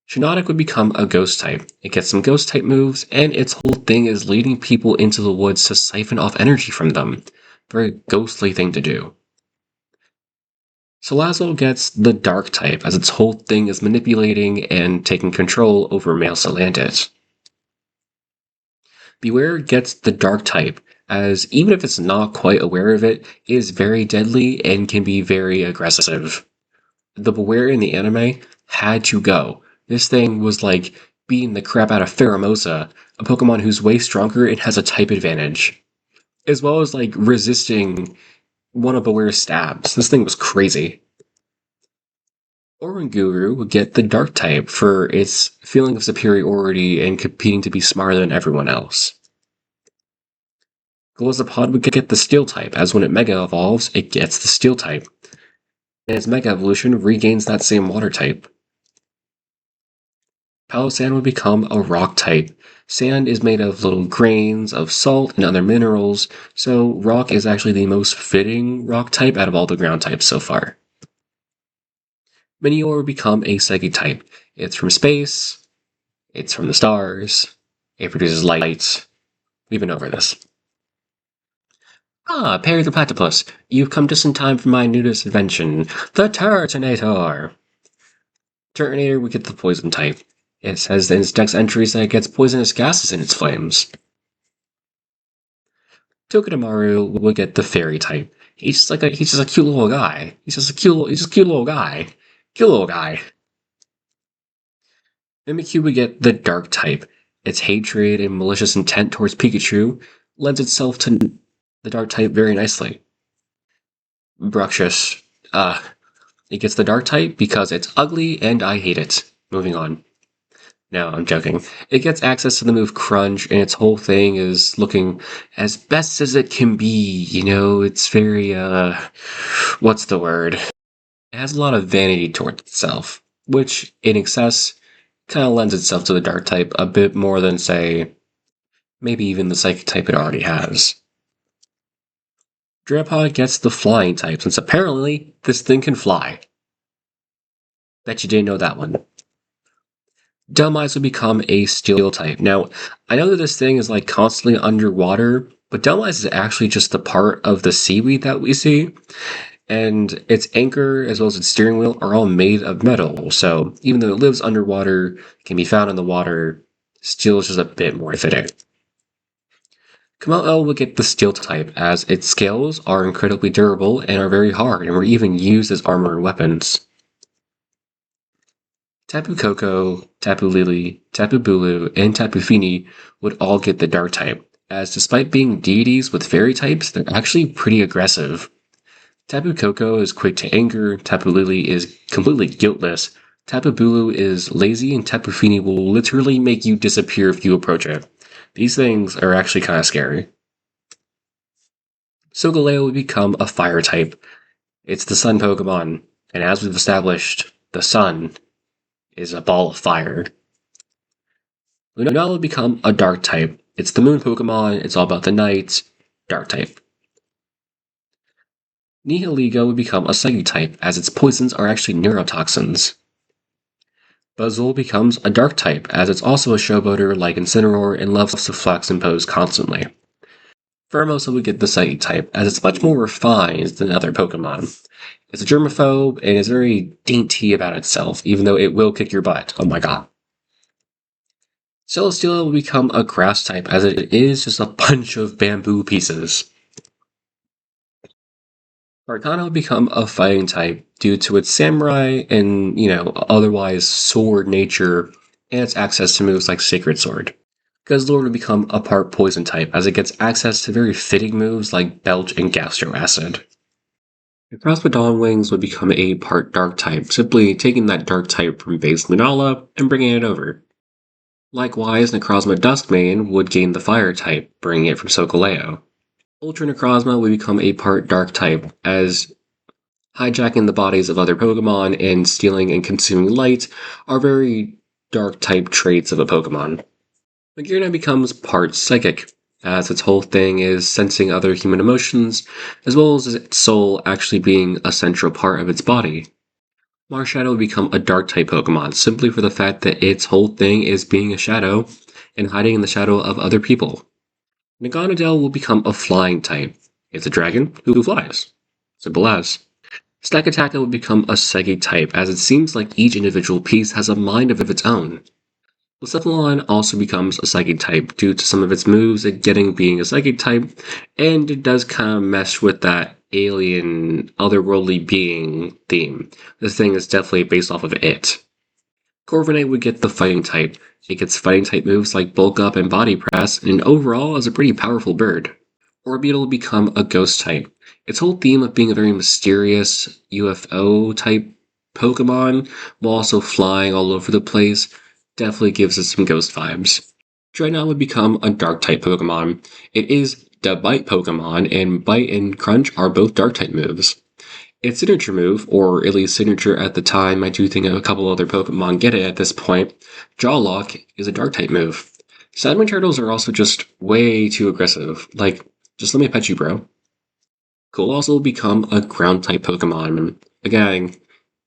Speaker 1: Shiinotic would become a Ghost type. It gets some Ghost type moves, and its whole thing is leading people into the woods to siphon off energy from them. Very ghostly thing to do. Salazzle gets the Dark type, as its whole thing is manipulating and taking control over male Salandit. Beware gets the Dark type, as even if it's not quite aware of it, is very deadly and can be very aggressive. The Beware in the anime had to go. This thing was like beating the crap out of Pheromosa, a Pokemon who's way stronger and has a type advantage. As well as like resisting one of Beware's stabs. This thing was crazy. Oranguru would get the Dark type for its feeling of superiority and competing to be smarter than everyone else. Golisopod would get the Steel type, as when it Mega Evolves, it gets the Steel type. And its Mega Evolution regains that same Water type. Palossand would become a Rock type. Sand is made of little grains of salt and other minerals, so Rock is actually the most fitting Rock type out of all the ground types so far. Minior would become a Psychic type. It's from space, it's from the stars, it produces light. We've been over this. Ah, Perry the Platypus, you've come just in time for my newest invention, the Turtonator. Turtonator would get the Poison type. It says in its dex entries that it gets poisonous gases in its flames. Togedemaru would get the Fairy type. He's just a cute little guy. He's just a cute little guy. Cute little guy. Mimikyu would get the Dark type. Its hatred and malicious intent towards Pikachu lends itself to the Dark type very nicely. Bruxish, it gets the Dark type because it's ugly and I hate it. Moving on. No, I'm joking. It gets access to the move Crunch, and its whole thing is looking as best as it can be. You know, it's very, what's the word? It has a lot of vanity towards itself, which, in excess, kind of lends itself to the Dark type a bit more than, say, maybe even the Psychic type it already has. Drapod gets the Flying type, since apparently this thing can fly. Bet you didn't know that one. Dhelmise would become a Steel type. Now, I know that this thing is like constantly underwater, but Dhelmise is actually just the part of the seaweed that we see, and its anchor as well as its steering wheel are all made of metal, so even though it lives underwater, can be found in the water, Steel is just a bit more fitting. Kamel will get the Steel type, as its scales are incredibly durable and are very hard, and were even used as armor and weapons. Tapu Koko, Tapu Lily, Tapu Bulu, and Tapu Fini would all get the Dark type, as despite being deities with fairy types, they're actually pretty aggressive. Tapu Koko is quick to anger, Tapu Lily is completely guiltless, Tapu Bulu is lazy, and Tapu Fini will literally make you disappear if you approach it. These things are actually kind of scary. Solgaleo would become a Fire type. It's the Sun Pokemon, and as we've established, the Sun is a ball of fire. Lunala will become a Dark type. It's the Moon Pokemon, it's all about the night, Dark type. Nihilego would become a Psychic type, as its poisons are actually neurotoxins. Buzzwole becomes a Dark type, as it's also a showboater like Incineroar and loves to flex and pose constantly. Pheromosa would get the Psychic type, as it's much more refined than other Pokemon. It's a germaphobe and is very dainty about itself, even though it will kick your butt. Oh my god. Celesteela will become a Grass type, as it is just a bunch of bamboo pieces. Arcana will become a Fighting type due to its samurai and, otherwise sword nature and its access to moves like Sacred Sword. Guzzlord will become a part Poison type, as it gets access to very fitting moves like Belch and Gastro Acid. Crossbodon Wings would become a part Dark type, simply taking that Dark type from base Lunala and bringing it over. Likewise, Necrozma Duskmane would gain the Fire type, bringing it from Sokoleo. Ultra Necrozma would become a part Dark type, as hijacking the bodies of other Pokemon and stealing and consuming light are very Dark type traits of a Pokemon. Magearna becomes part Psychic, as its whole thing is sensing other human emotions, as well as its soul actually being a central part of its body. Marshadow would become a Dark type Pokemon, simply for the fact that its whole thing is being a shadow and hiding in the shadow of other people. Naganadel will become a Flying type. It's a dragon who flies. Simple as. Stakataka would become a Psychic type, as it seems like each individual piece has a mind of its own. Blacephalon also becomes a Psychic type due to some of its moves it getting being a Psychic type, and it does kind of mesh with that alien, otherworldly being theme. This thing is definitely based off of it. Corviknight would get the Fighting type. It gets Fighting type moves like Bulk Up and Body Press, and overall is a pretty powerful bird. Orbeetle will become a Ghost type. Its whole theme of being a very mysterious UFO type Pokemon, while also flying all over the place, definitely gives it some ghost vibes. Dreadnought would become a Dark type Pokemon. It is the Bite Pokemon, and Bite and Crunch are both Dark type moves. Its signature move, or at least signature at the time, I do think a couple other Pokemon get it at this point, Jaw Lock is a Dark type move. Salmon Turtles are also just way too aggressive. Like, just let me pet you, bro. Coalossal will become a Ground type Pokemon. Again,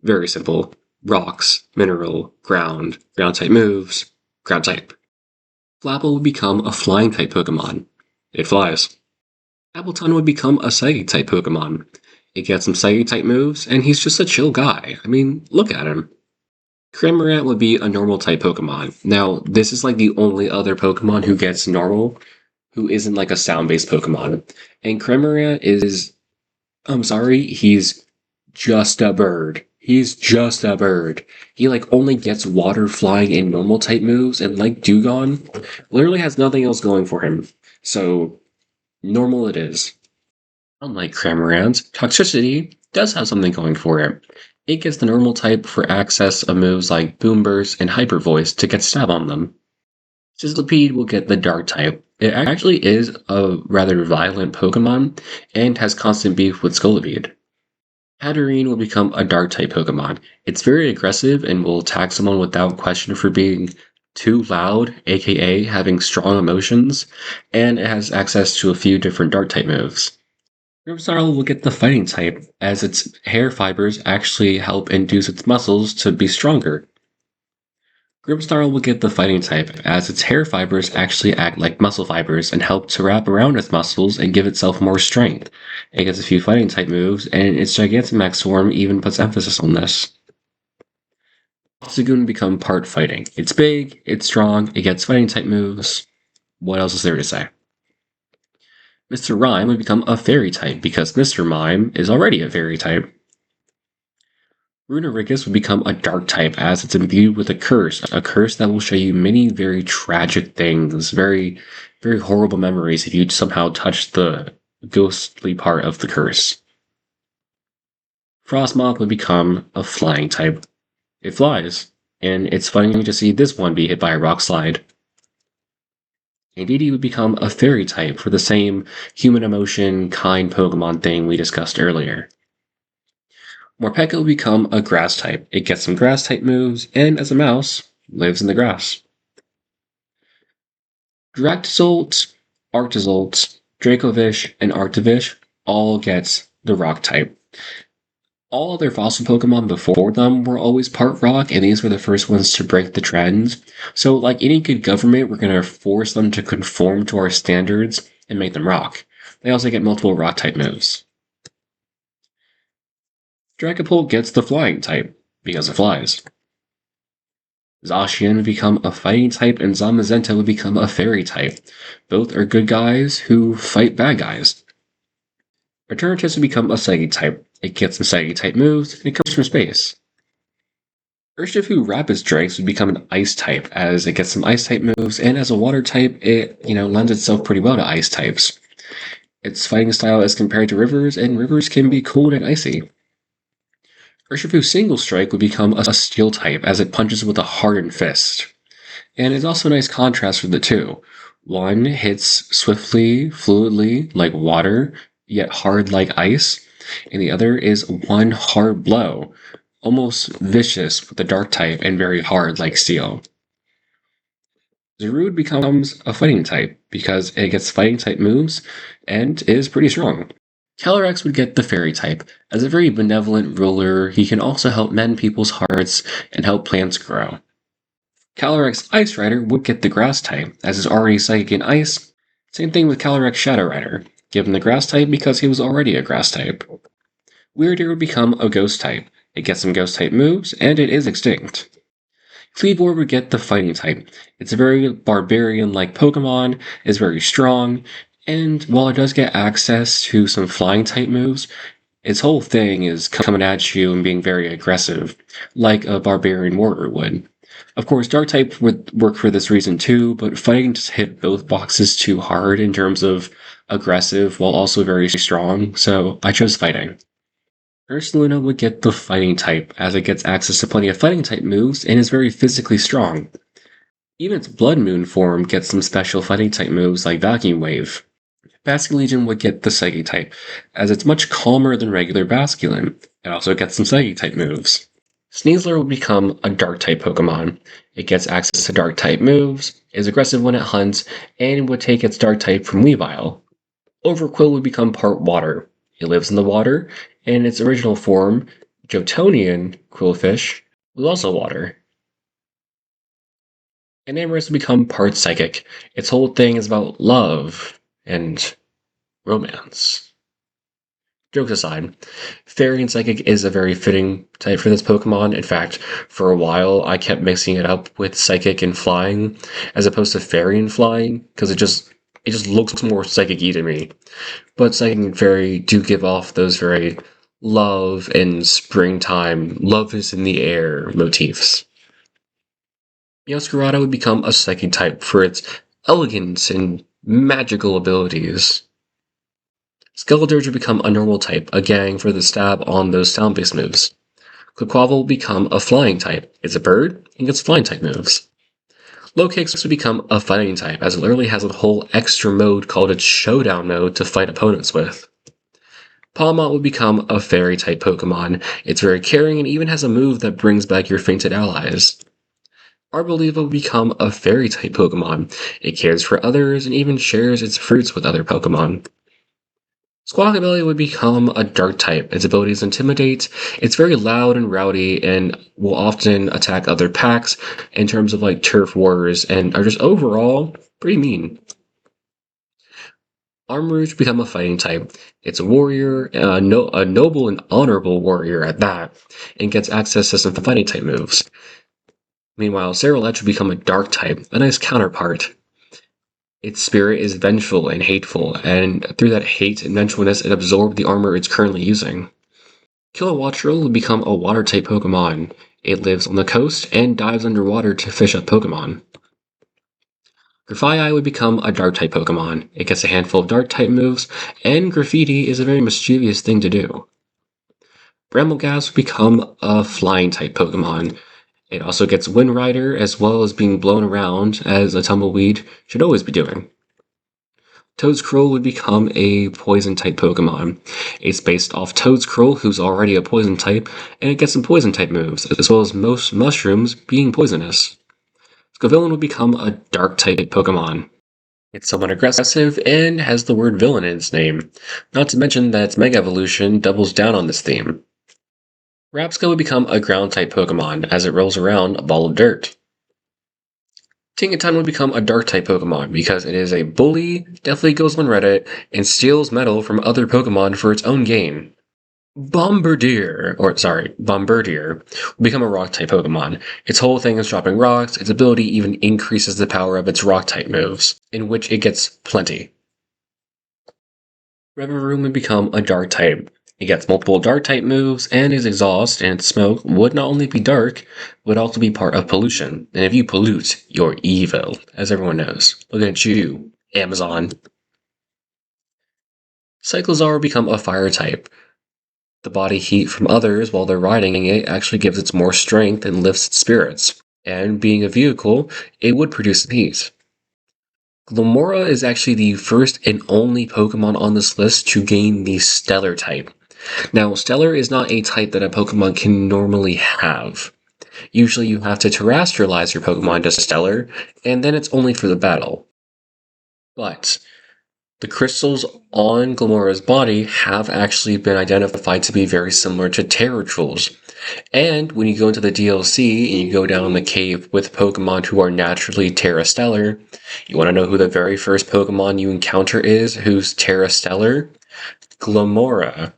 Speaker 1: very simple. Rocks, mineral, ground type moves, ground type. Flapple would become a Flying type Pokemon. It flies. Appleton would become a Psychic type Pokemon. It gets some Psychic type moves, and he's just a chill guy. I mean, look at him. Cramorant would be a Normal type Pokemon. Now, this is like the only other Pokemon who gets Normal, who isn't like a sound-based Pokemon. And Cramorant is, I'm sorry, he's just a bird. He's just a bird. He like only gets water flying and normal type moves, and like Dewgong, literally has nothing else going for him. So, normal it is. Unlike Cramorant, Toxicity does have something going for it. It gets the normal type for access of moves like Boom Burst and Hyper Voice to get stab on them. Sizzlipede will get the Dark type. It actually is a rather violent Pokemon and has constant beef with Scolipede. Hatterene will become a Dark type Pokemon. It's very aggressive and will attack someone without question for being too loud, aka having strong emotions, and it has access to a few different Dark type moves. Grimmsnarl will get the Fighting type, as its hair fibers actually help induce its muscles to be stronger. Grimmsnarl will get the Fighting type, as its hair fibers actually act like muscle fibers and help to wrap around its muscles and give itself more strength. It gets a few Fighting type moves, and its Gigantamax form even puts emphasis on this. Obstagoon will become part Fighting. It's big, it's strong, it gets Fighting type moves. What else is there to say? Mr. Rime would become a Fairy type, because Mr. Mime is already a Fairy type. Runaricus would become a Dark type, as it's imbued with a curse that will show you many very tragic things, very, very horrible memories if you somehow touch the ghostly part of the curse. Frostmoth would become a Flying type. It flies, and it's funny to see this one be hit by a rock slide. Indeedee would become a Fairy type for the same human emotion, kind Pokemon thing we discussed earlier. Morpeko will become a Grass type. It gets some Grass type moves, and as a mouse, lives in the grass. Dractyzolt, Arctozolt, Dracovish, and Arctovish all gets the Rock type. All other fossil Pokemon before them were always part rock, and these were the first ones to break the trends. So, like any good government, we're going to force them to conform to our standards and make them rock. They also get multiple rock type moves. Dragapult gets the Flying type, because it flies. Zacian would become a Fighting type, and Zamazenta would become a Fairy type. Both are good guys who fight bad guys. Eternatus would become a Psychic type. It gets some Psychic type moves, and it comes from space. Urshifu Rapid Strikes would become an Ice type, as it gets some Ice type moves, and as a Water type, it lends itself pretty well to Ice types. its fighting style as compared to rivers, and rivers can be cold and icy. Urshifu's single strike would become a steel type as it punches with a hardened fist. And it's also a nice contrast for the two. One hits swiftly, fluidly, like water, yet hard like ice, and the other is one hard blow, almost vicious with the dark type and very hard like steel. Zarude becomes a fighting type because it gets fighting type moves and is pretty strong. Calyrex would get the fairy type. As a very benevolent ruler, he can also help mend people's hearts and help plants grow. Calyrex Ice Rider would get the grass type, as is already psychic in ice. Same thing with Calyrex Shadow Rider, given the grass type because he was already a grass type. Weirdeer would become a ghost type. It gets some ghost type moves, and it is extinct. Kleavor would get the fighting type. It's a very barbarian-like Pokemon, is very strong, and while it does get access to some flying type moves, its whole thing is coming at you and being very aggressive, like a barbarian warrior would. Of course, Dark type would work for this reason too, but fighting just hit both boxes too hard in terms of aggressive while also very strong, so I chose fighting. Ursaluna would get the fighting type, as it gets access to plenty of fighting type moves and is very physically strong. Even its Blood Moon form gets some special fighting type moves like Vacuum Wave. Basculegion would get the Psychic type, as it's much calmer than regular Basculin. It also gets some Psychic type moves. Sneasler would become a Dark type Pokemon. It gets access to Dark type moves, is aggressive when it hunts, and would take its Dark type from Weavile. Overquill would become part water. It lives in the water, and in its original form, Jotonian Quillfish, was also water. And Amorous would become part psychic. Its whole thing is about love and romance. Jokes aside, Fairy and Psychic is a very fitting type for this Pokemon. In fact, for a while I kept mixing it up with Psychic and Flying, as opposed to Fairy and Flying, because it just looks more psychic-y to me. But Psychic and Fairy do give off those very love and springtime, love is in the air motifs. Meowscarada would become a Psychic type for its elegance and magical abilities. Skeledirge would become a normal type, again for the stab on those sound-based moves. Quaquaval will become a flying type. It's a bird and gets flying type moves. Lowkicks would become a fighting type, as it literally has a whole extra mode called its Showdown mode to fight opponents with. Palmont would become a fairy type Pokemon. It's very caring and even has a move that brings back your fainted allies. Arboliva would become a fairy type Pokemon. It cares for others and even shares its fruits with other Pokemon. Squawkabilly would become a dark type. Its abilities intimidate. It's very loud and rowdy and will often attack other packs in terms of like turf wars and are just overall pretty mean. Armrouge would become a fighting type. It's a warrior, a noble and honorable warrior at that, and gets access to some fighting type moves. Meanwhile, Cerulege would become a dark type, a nice counterpart. Its spirit is vengeful and hateful, and through that hate and vengefulness, it absorbed the armor it's currently using. Kilowattrel will become a water-type Pokemon. It lives on the coast and dives underwater to fish up Pokemon. Grafaiai would become a Dark-type Pokemon. It gets a handful of Dark-type moves, and Graffiti is a very mischievous thing to do. Brambleghast would become a Flying-type Pokemon. It also gets Wind Rider, as well as being blown around, as a tumbleweed should always be doing. Toedscruel would become a Poison-type Pokemon. It's based off Toedscruel, who's already a Poison type, and it gets some Poison-type moves, as well as most mushrooms being poisonous. Scovillain would become a Dark-type Pokemon. It's somewhat aggressive and has the word villain in its name, not to mention that its Mega Evolution doubles down on this theme. Rapska would become a ground-type Pokemon, as it rolls around a ball of dirt. Tinkaton would become a Dark-type Pokemon, because it is a bully, definitely goes on Reddit, and steals metal from other Pokemon for its own gain. Bombardier will become a Rock-type Pokemon. Its whole thing is dropping rocks, its ability even increases the power of its Rock-type moves, in which it gets plenty. Revavroom would become a Dark-type. It gets multiple Dark-type moves, and its exhaust and smoke would not only be dark, would also be part of pollution. And if you pollute, you're evil, as everyone knows. Look at you, Amazon. Cyclizar become a fire type. The body heat from others while they're riding it actually gives it more strength and lifts its spirits. And being a vehicle, it would produce heat. Glimmora is actually the first and only Pokemon on this list to gain the Stellar type. Now, Stellar is not a type that a Pokemon can normally have. Usually you have to terrestrialize your Pokemon to Stellar, and then it's only for the battle. But the crystals on Glimmora's body have actually been identified to be very similar to Terra Jewels. And when you go into the DLC and you go down the cave with Pokemon who are naturally Terra Stellar, you want to know who the very first Pokemon you encounter is who's Terra Stellar? Glimmora.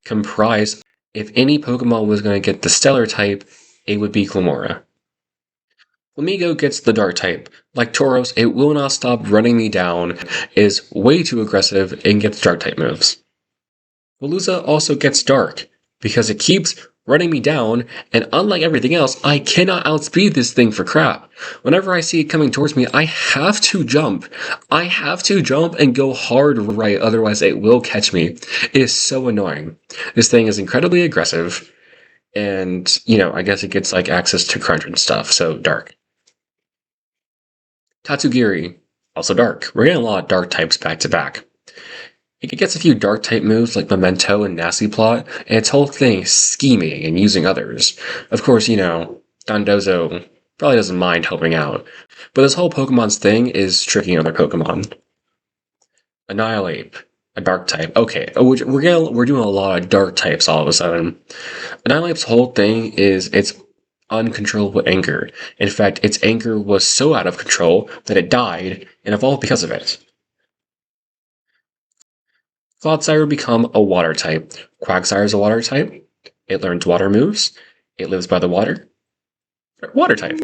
Speaker 1: Comprised, if any Pokemon was going to get the Stellar type, it would be Glimmora. Flamigo gets the Dark type. Like Tauros, it will not stop running me down, is way too aggressive, and gets Dark type moves. Veluza also gets Dark, because it keeps running me down, and unlike everything else, I cannot outspeed this thing for crap. Whenever I see it coming towards me, I have to jump. I have to jump and go hard right, otherwise it will catch me. It is so annoying. This thing is incredibly aggressive, and, I guess it gets, access to Crunch and stuff, so Dark. Tatsugiri, also Dark. We're getting a lot of Dark types back to back. It gets a few Dark type moves like Memento and Nasty Plot, and its whole thing is scheming and using others. Of course, Dondozo probably doesn't mind helping out, but this whole Pokemon's thing is tricking other Pokemon. Annihilate, a Dark type. Okay, we're doing a lot of Dark types all of a sudden. Annihilate's whole thing is its uncontrollable anger. In fact, its anger was so out of control that it died and evolved because of it. Clodsire would become a water type. Quagsire is a water type. It learns water moves. It lives by the water. Water type.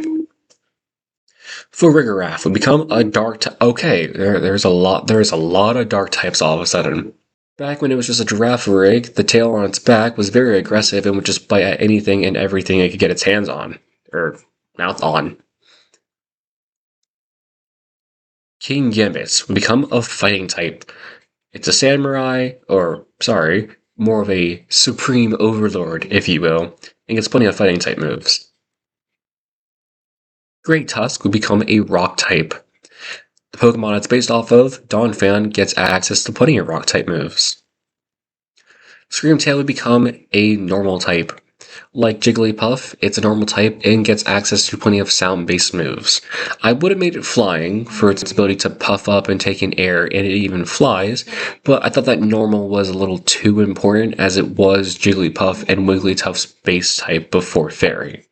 Speaker 1: Farigiraf would become a dark type. Okay, there's a lot of dark types all of a sudden. Back when it was just a giraffe rig, the tail on its back was very aggressive and would just bite at anything and everything it could get its hands on. Or mouth on. King Gambit would become a fighting type. It's a samurai, more of a supreme overlord, if you will, and gets plenty of fighting type moves. Great Tusk would become a rock type. The Pokemon it's based off of, Donphan, gets access to plenty of rock type moves. Screamtail would become a normal type. Like Jigglypuff, it's a normal type and gets access to plenty of sound-based moves. I would have made it flying for its ability to puff up and take in air, and it even flies, but I thought that normal was a little too important as it was Jigglypuff and Wigglytuff's base type before Fairy.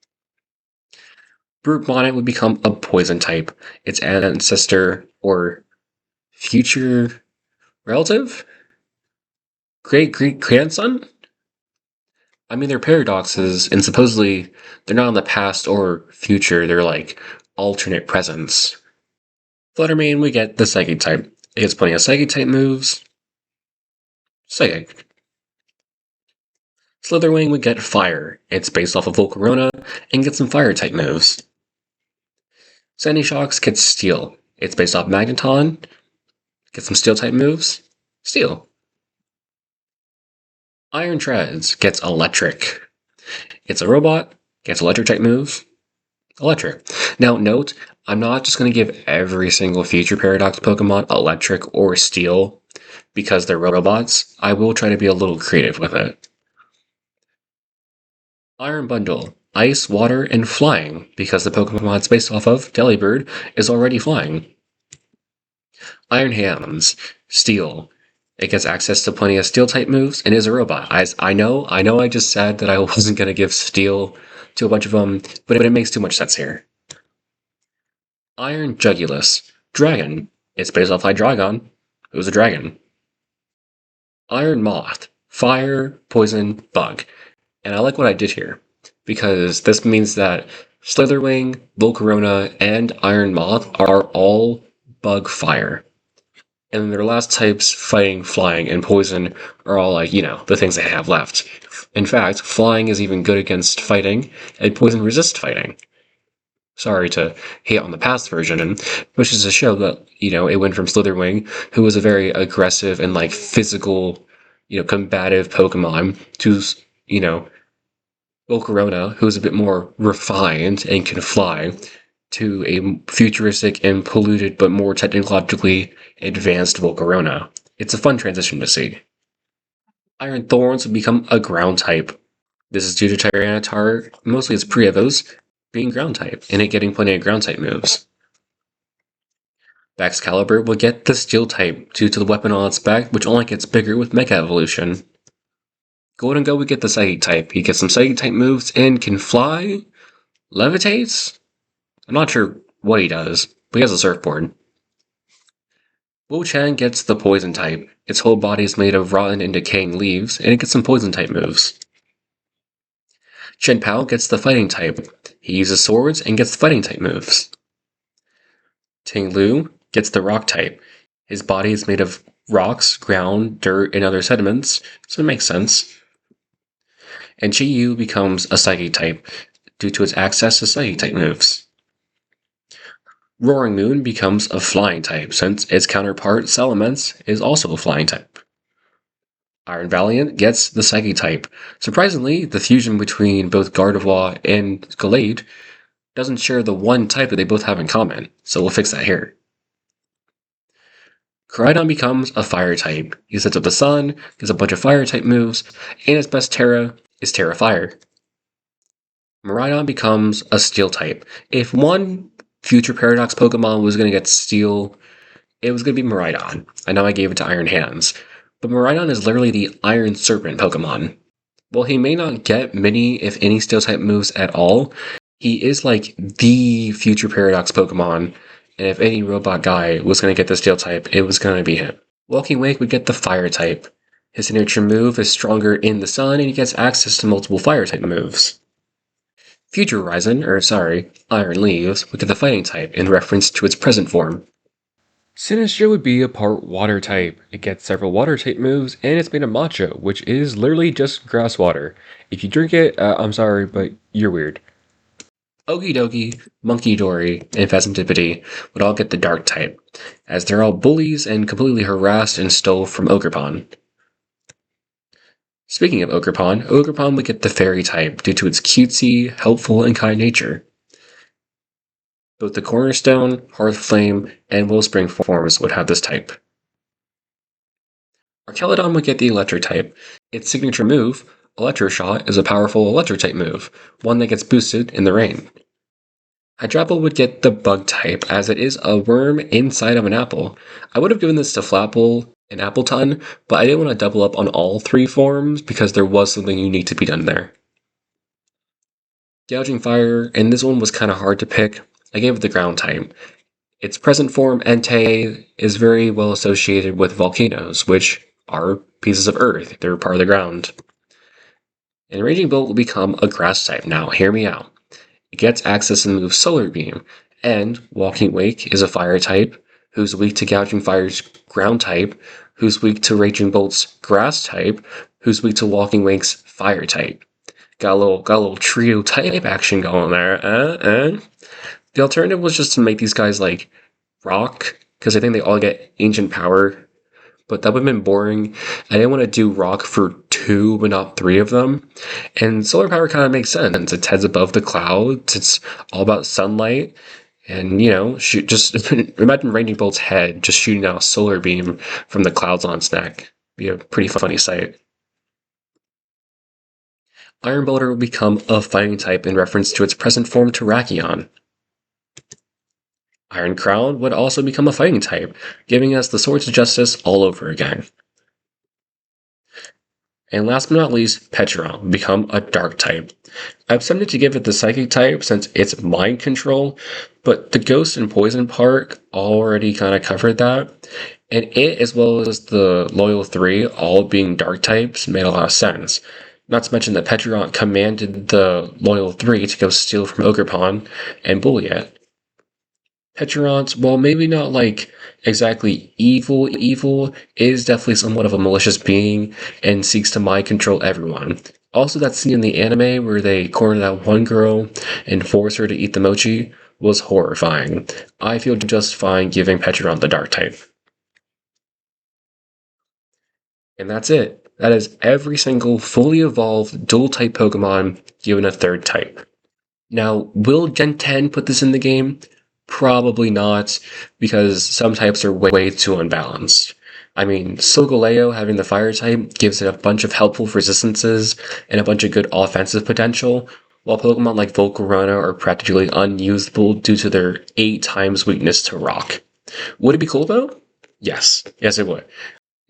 Speaker 1: Brute Bonnet would become a poison type. Its ancestor or future relative? Great-grandson? I mean, they're paradoxes, and supposedly they're not in the past or future, they're alternate presents. Fluttermane, we get the Psychic type. It gets plenty of Psychic type moves. Psychic. Slitherwing would get Fire. It's based off of Volcarona and gets some Fire type moves. Sandy Shocks gets Steel. It's based off Magneton. Gets some Steel type moves. Steel. Iron Treads gets Electric. It's a robot, gets Electric type moves. Electric. Now note, I'm not just going to give every single future Paradox Pokemon Electric or Steel because they're robots. I will try to be a little creative with it. Iron Bundle. Ice, Water, and Flying, because the Pokemon it's based off of, Delibird, is already flying. Iron Hands. Steel. It gets access to plenty of Steel-type moves, and is a robot. I know I just said that I wasn't going to give Steel to a bunch of them, but it makes too much sense here. Iron Jugulis. Dragon. It's based off Hydreigon, who's a dragon. Iron Moth. Fire, Poison, Bug. And I like what I did here, because this means that Slitherwing, Volcarona, and Iron Moth are all Bug Fire. And their last types, Fighting, Flying, and Poison, are all the things they have left. In fact, Flying is even good against Fighting, and Poison resists Fighting. Sorry to hate on the past version, and which is to show that, it went from Slitherwing, who was a very aggressive and like physical, combative Pokemon, to, you know, Volcarona, who's a bit more refined and can fly, to a futuristic and polluted but more technologically advanced Volcarona. It's a fun transition to see. Iron Thorns would become a ground type. This is due to Tyranitar, mostly its pre-evos, being ground type, and it getting plenty of ground type moves. Excalibur will get the steel type due to the weapon on its back, which only gets bigger with Mega Evolution. Golden Go would get the Psychic type. He gets some Psychic type moves and can fly, levitates. I'm not sure what he does, but he has a surfboard. Wo-Chan gets the poison type. Its whole body is made of rotten and decaying leaves, and it gets some poison type moves. Shenpao gets the fighting type. He uses swords and gets fighting type moves. Ting Lu gets the rock type. His body is made of rocks, ground, dirt, and other sediments, so it makes sense. And Chi Yu becomes a psychic type due to its access to psychic type moves. Roaring Moon becomes a flying type, since its counterpart, Salamence, is also a flying type. Iron Valiant gets the Psychic type. Surprisingly, the fusion between both Gardevoir and Gallade doesn't share the one type that they both have in common, so we'll fix that here. Koraidon becomes a fire type. He sets up the sun, gets a bunch of fire type moves, and its best Terra is Terra Fire. Miraidon becomes a steel type. If one future Paradox Pokemon was going to get steel, it was going to be Miraidon. I know I gave it to Iron Hands, but Miraidon is literally the Iron Serpent Pokemon. While he may not get many, if any, steel type moves at all, he is like the future Paradox Pokemon, and if any robot guy was going to get the steel type, it was going to be him. Walking Wake would get the fire type. His signature move is stronger in the sun, and he gets access to multiple fire type moves. Future Iron Leaves would get the fighting type in reference to its present form. Sinistcha would be a part water type. It gets several water type moves, and it's made of matcha, which is literally just grass water. If you drink it, I'm sorry, but you're weird. Okidogi, Monkey Dory, and Pheasantipity would all get the dark type, as they're all bullies and completely harassed and stole from Ogerpon. Speaking of Ogerpon would get the fairy type due to its cutesy, helpful, and kind nature. Both the Cornerstone, Hearthflame, and Willspring forms would have this type. Archelodon would get the electric type. Its signature move, Electroshot, is a powerful electric type move, one that gets boosted in the rain. Hydrapple would get the bug type, as it is a worm inside of an apple. I would have given this to Flapple and Appleton, but I didn't want to double up on all three forms because there was something unique to be done there. Gouging Fire, and this one was kind of hard to pick. I gave it the ground type. Its present form, Entei, is very well associated with volcanoes, which are pieces of earth. They're part of the ground. And Raging Bolt will become a grass type. Now, hear me out. It gets access to the move Solar Beam, and Walking Wake is a fire type, who's weak to Gouging Fire's ground type, who's weak to Raging Bolt's grass type, who's weak to Walking Wake's fire type. Got a little trio type action going there. The alternative was just to make these guys like rock, because I think they all get ancient power, but that would have been boring. I didn't want to do rock for 2, but not 3 of them. And solar power kind of makes sense. It's heads above the clouds. It's all about sunlight. And, just imagine Raging Bolt's head just shooting out a solar beam from the clouds on its neck. Be a pretty funny sight. Iron Bolter will become a fighting type in reference to its present form, Terrakion. Iron Crown would also become a fighting type, giving us the Swords of Justice all over again. And last but not least, Petron would become a dark type. I'm tempted to give it the psychic type since it's mind control, but the ghost and poison part already kind of covered that. And it, as well as the Loyal 3, all being dark types, made a lot of sense. Not to mention that Petron commanded the Loyal 3 to go steal from Ogerpon and bully it. Petron's, while maybe not like exactly evil, is definitely somewhat of a malicious being and seeks to mind control everyone. Also, that scene in the anime where they corner that one girl and force her to eat the mochi was horrifying. I feel just fine giving Petron the Dark type. And that's it. That is every single fully evolved dual-type Pokemon given a third type. Now, will Gen 10 put this in the game? Probably not, because some types are way too unbalanced. I mean, Solgaleo having the fire type gives it a bunch of helpful resistances and a bunch of good offensive potential, while Pokemon like Volcarona are practically unusable due to their 8 times weakness to rock. Would it be cool though? Yes. Yes, it would.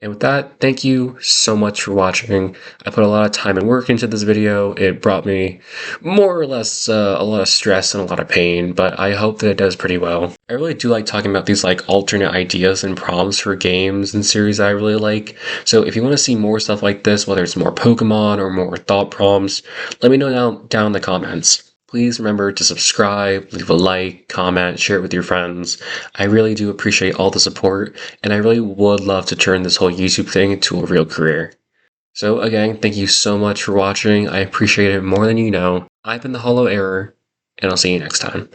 Speaker 1: And with that, thank you so much for watching. I put a lot of time and work into this video. It brought me more or less a lot of stress and a lot of pain, but I hope that it does pretty well. I really do like talking about these like alternate ideas and prompts for games and series I really like. So if you want to see more stuff like this, whether it's more Pokemon or more thought prompts, let me know down in the comments. Please remember to subscribe, leave a like, comment, share it with your friends. I really do appreciate all the support, and I really would love to turn this whole YouTube thing into a real career. So again, thank you so much for watching. I appreciate it more than you know. I've been the Hollow Error, and I'll see you next time.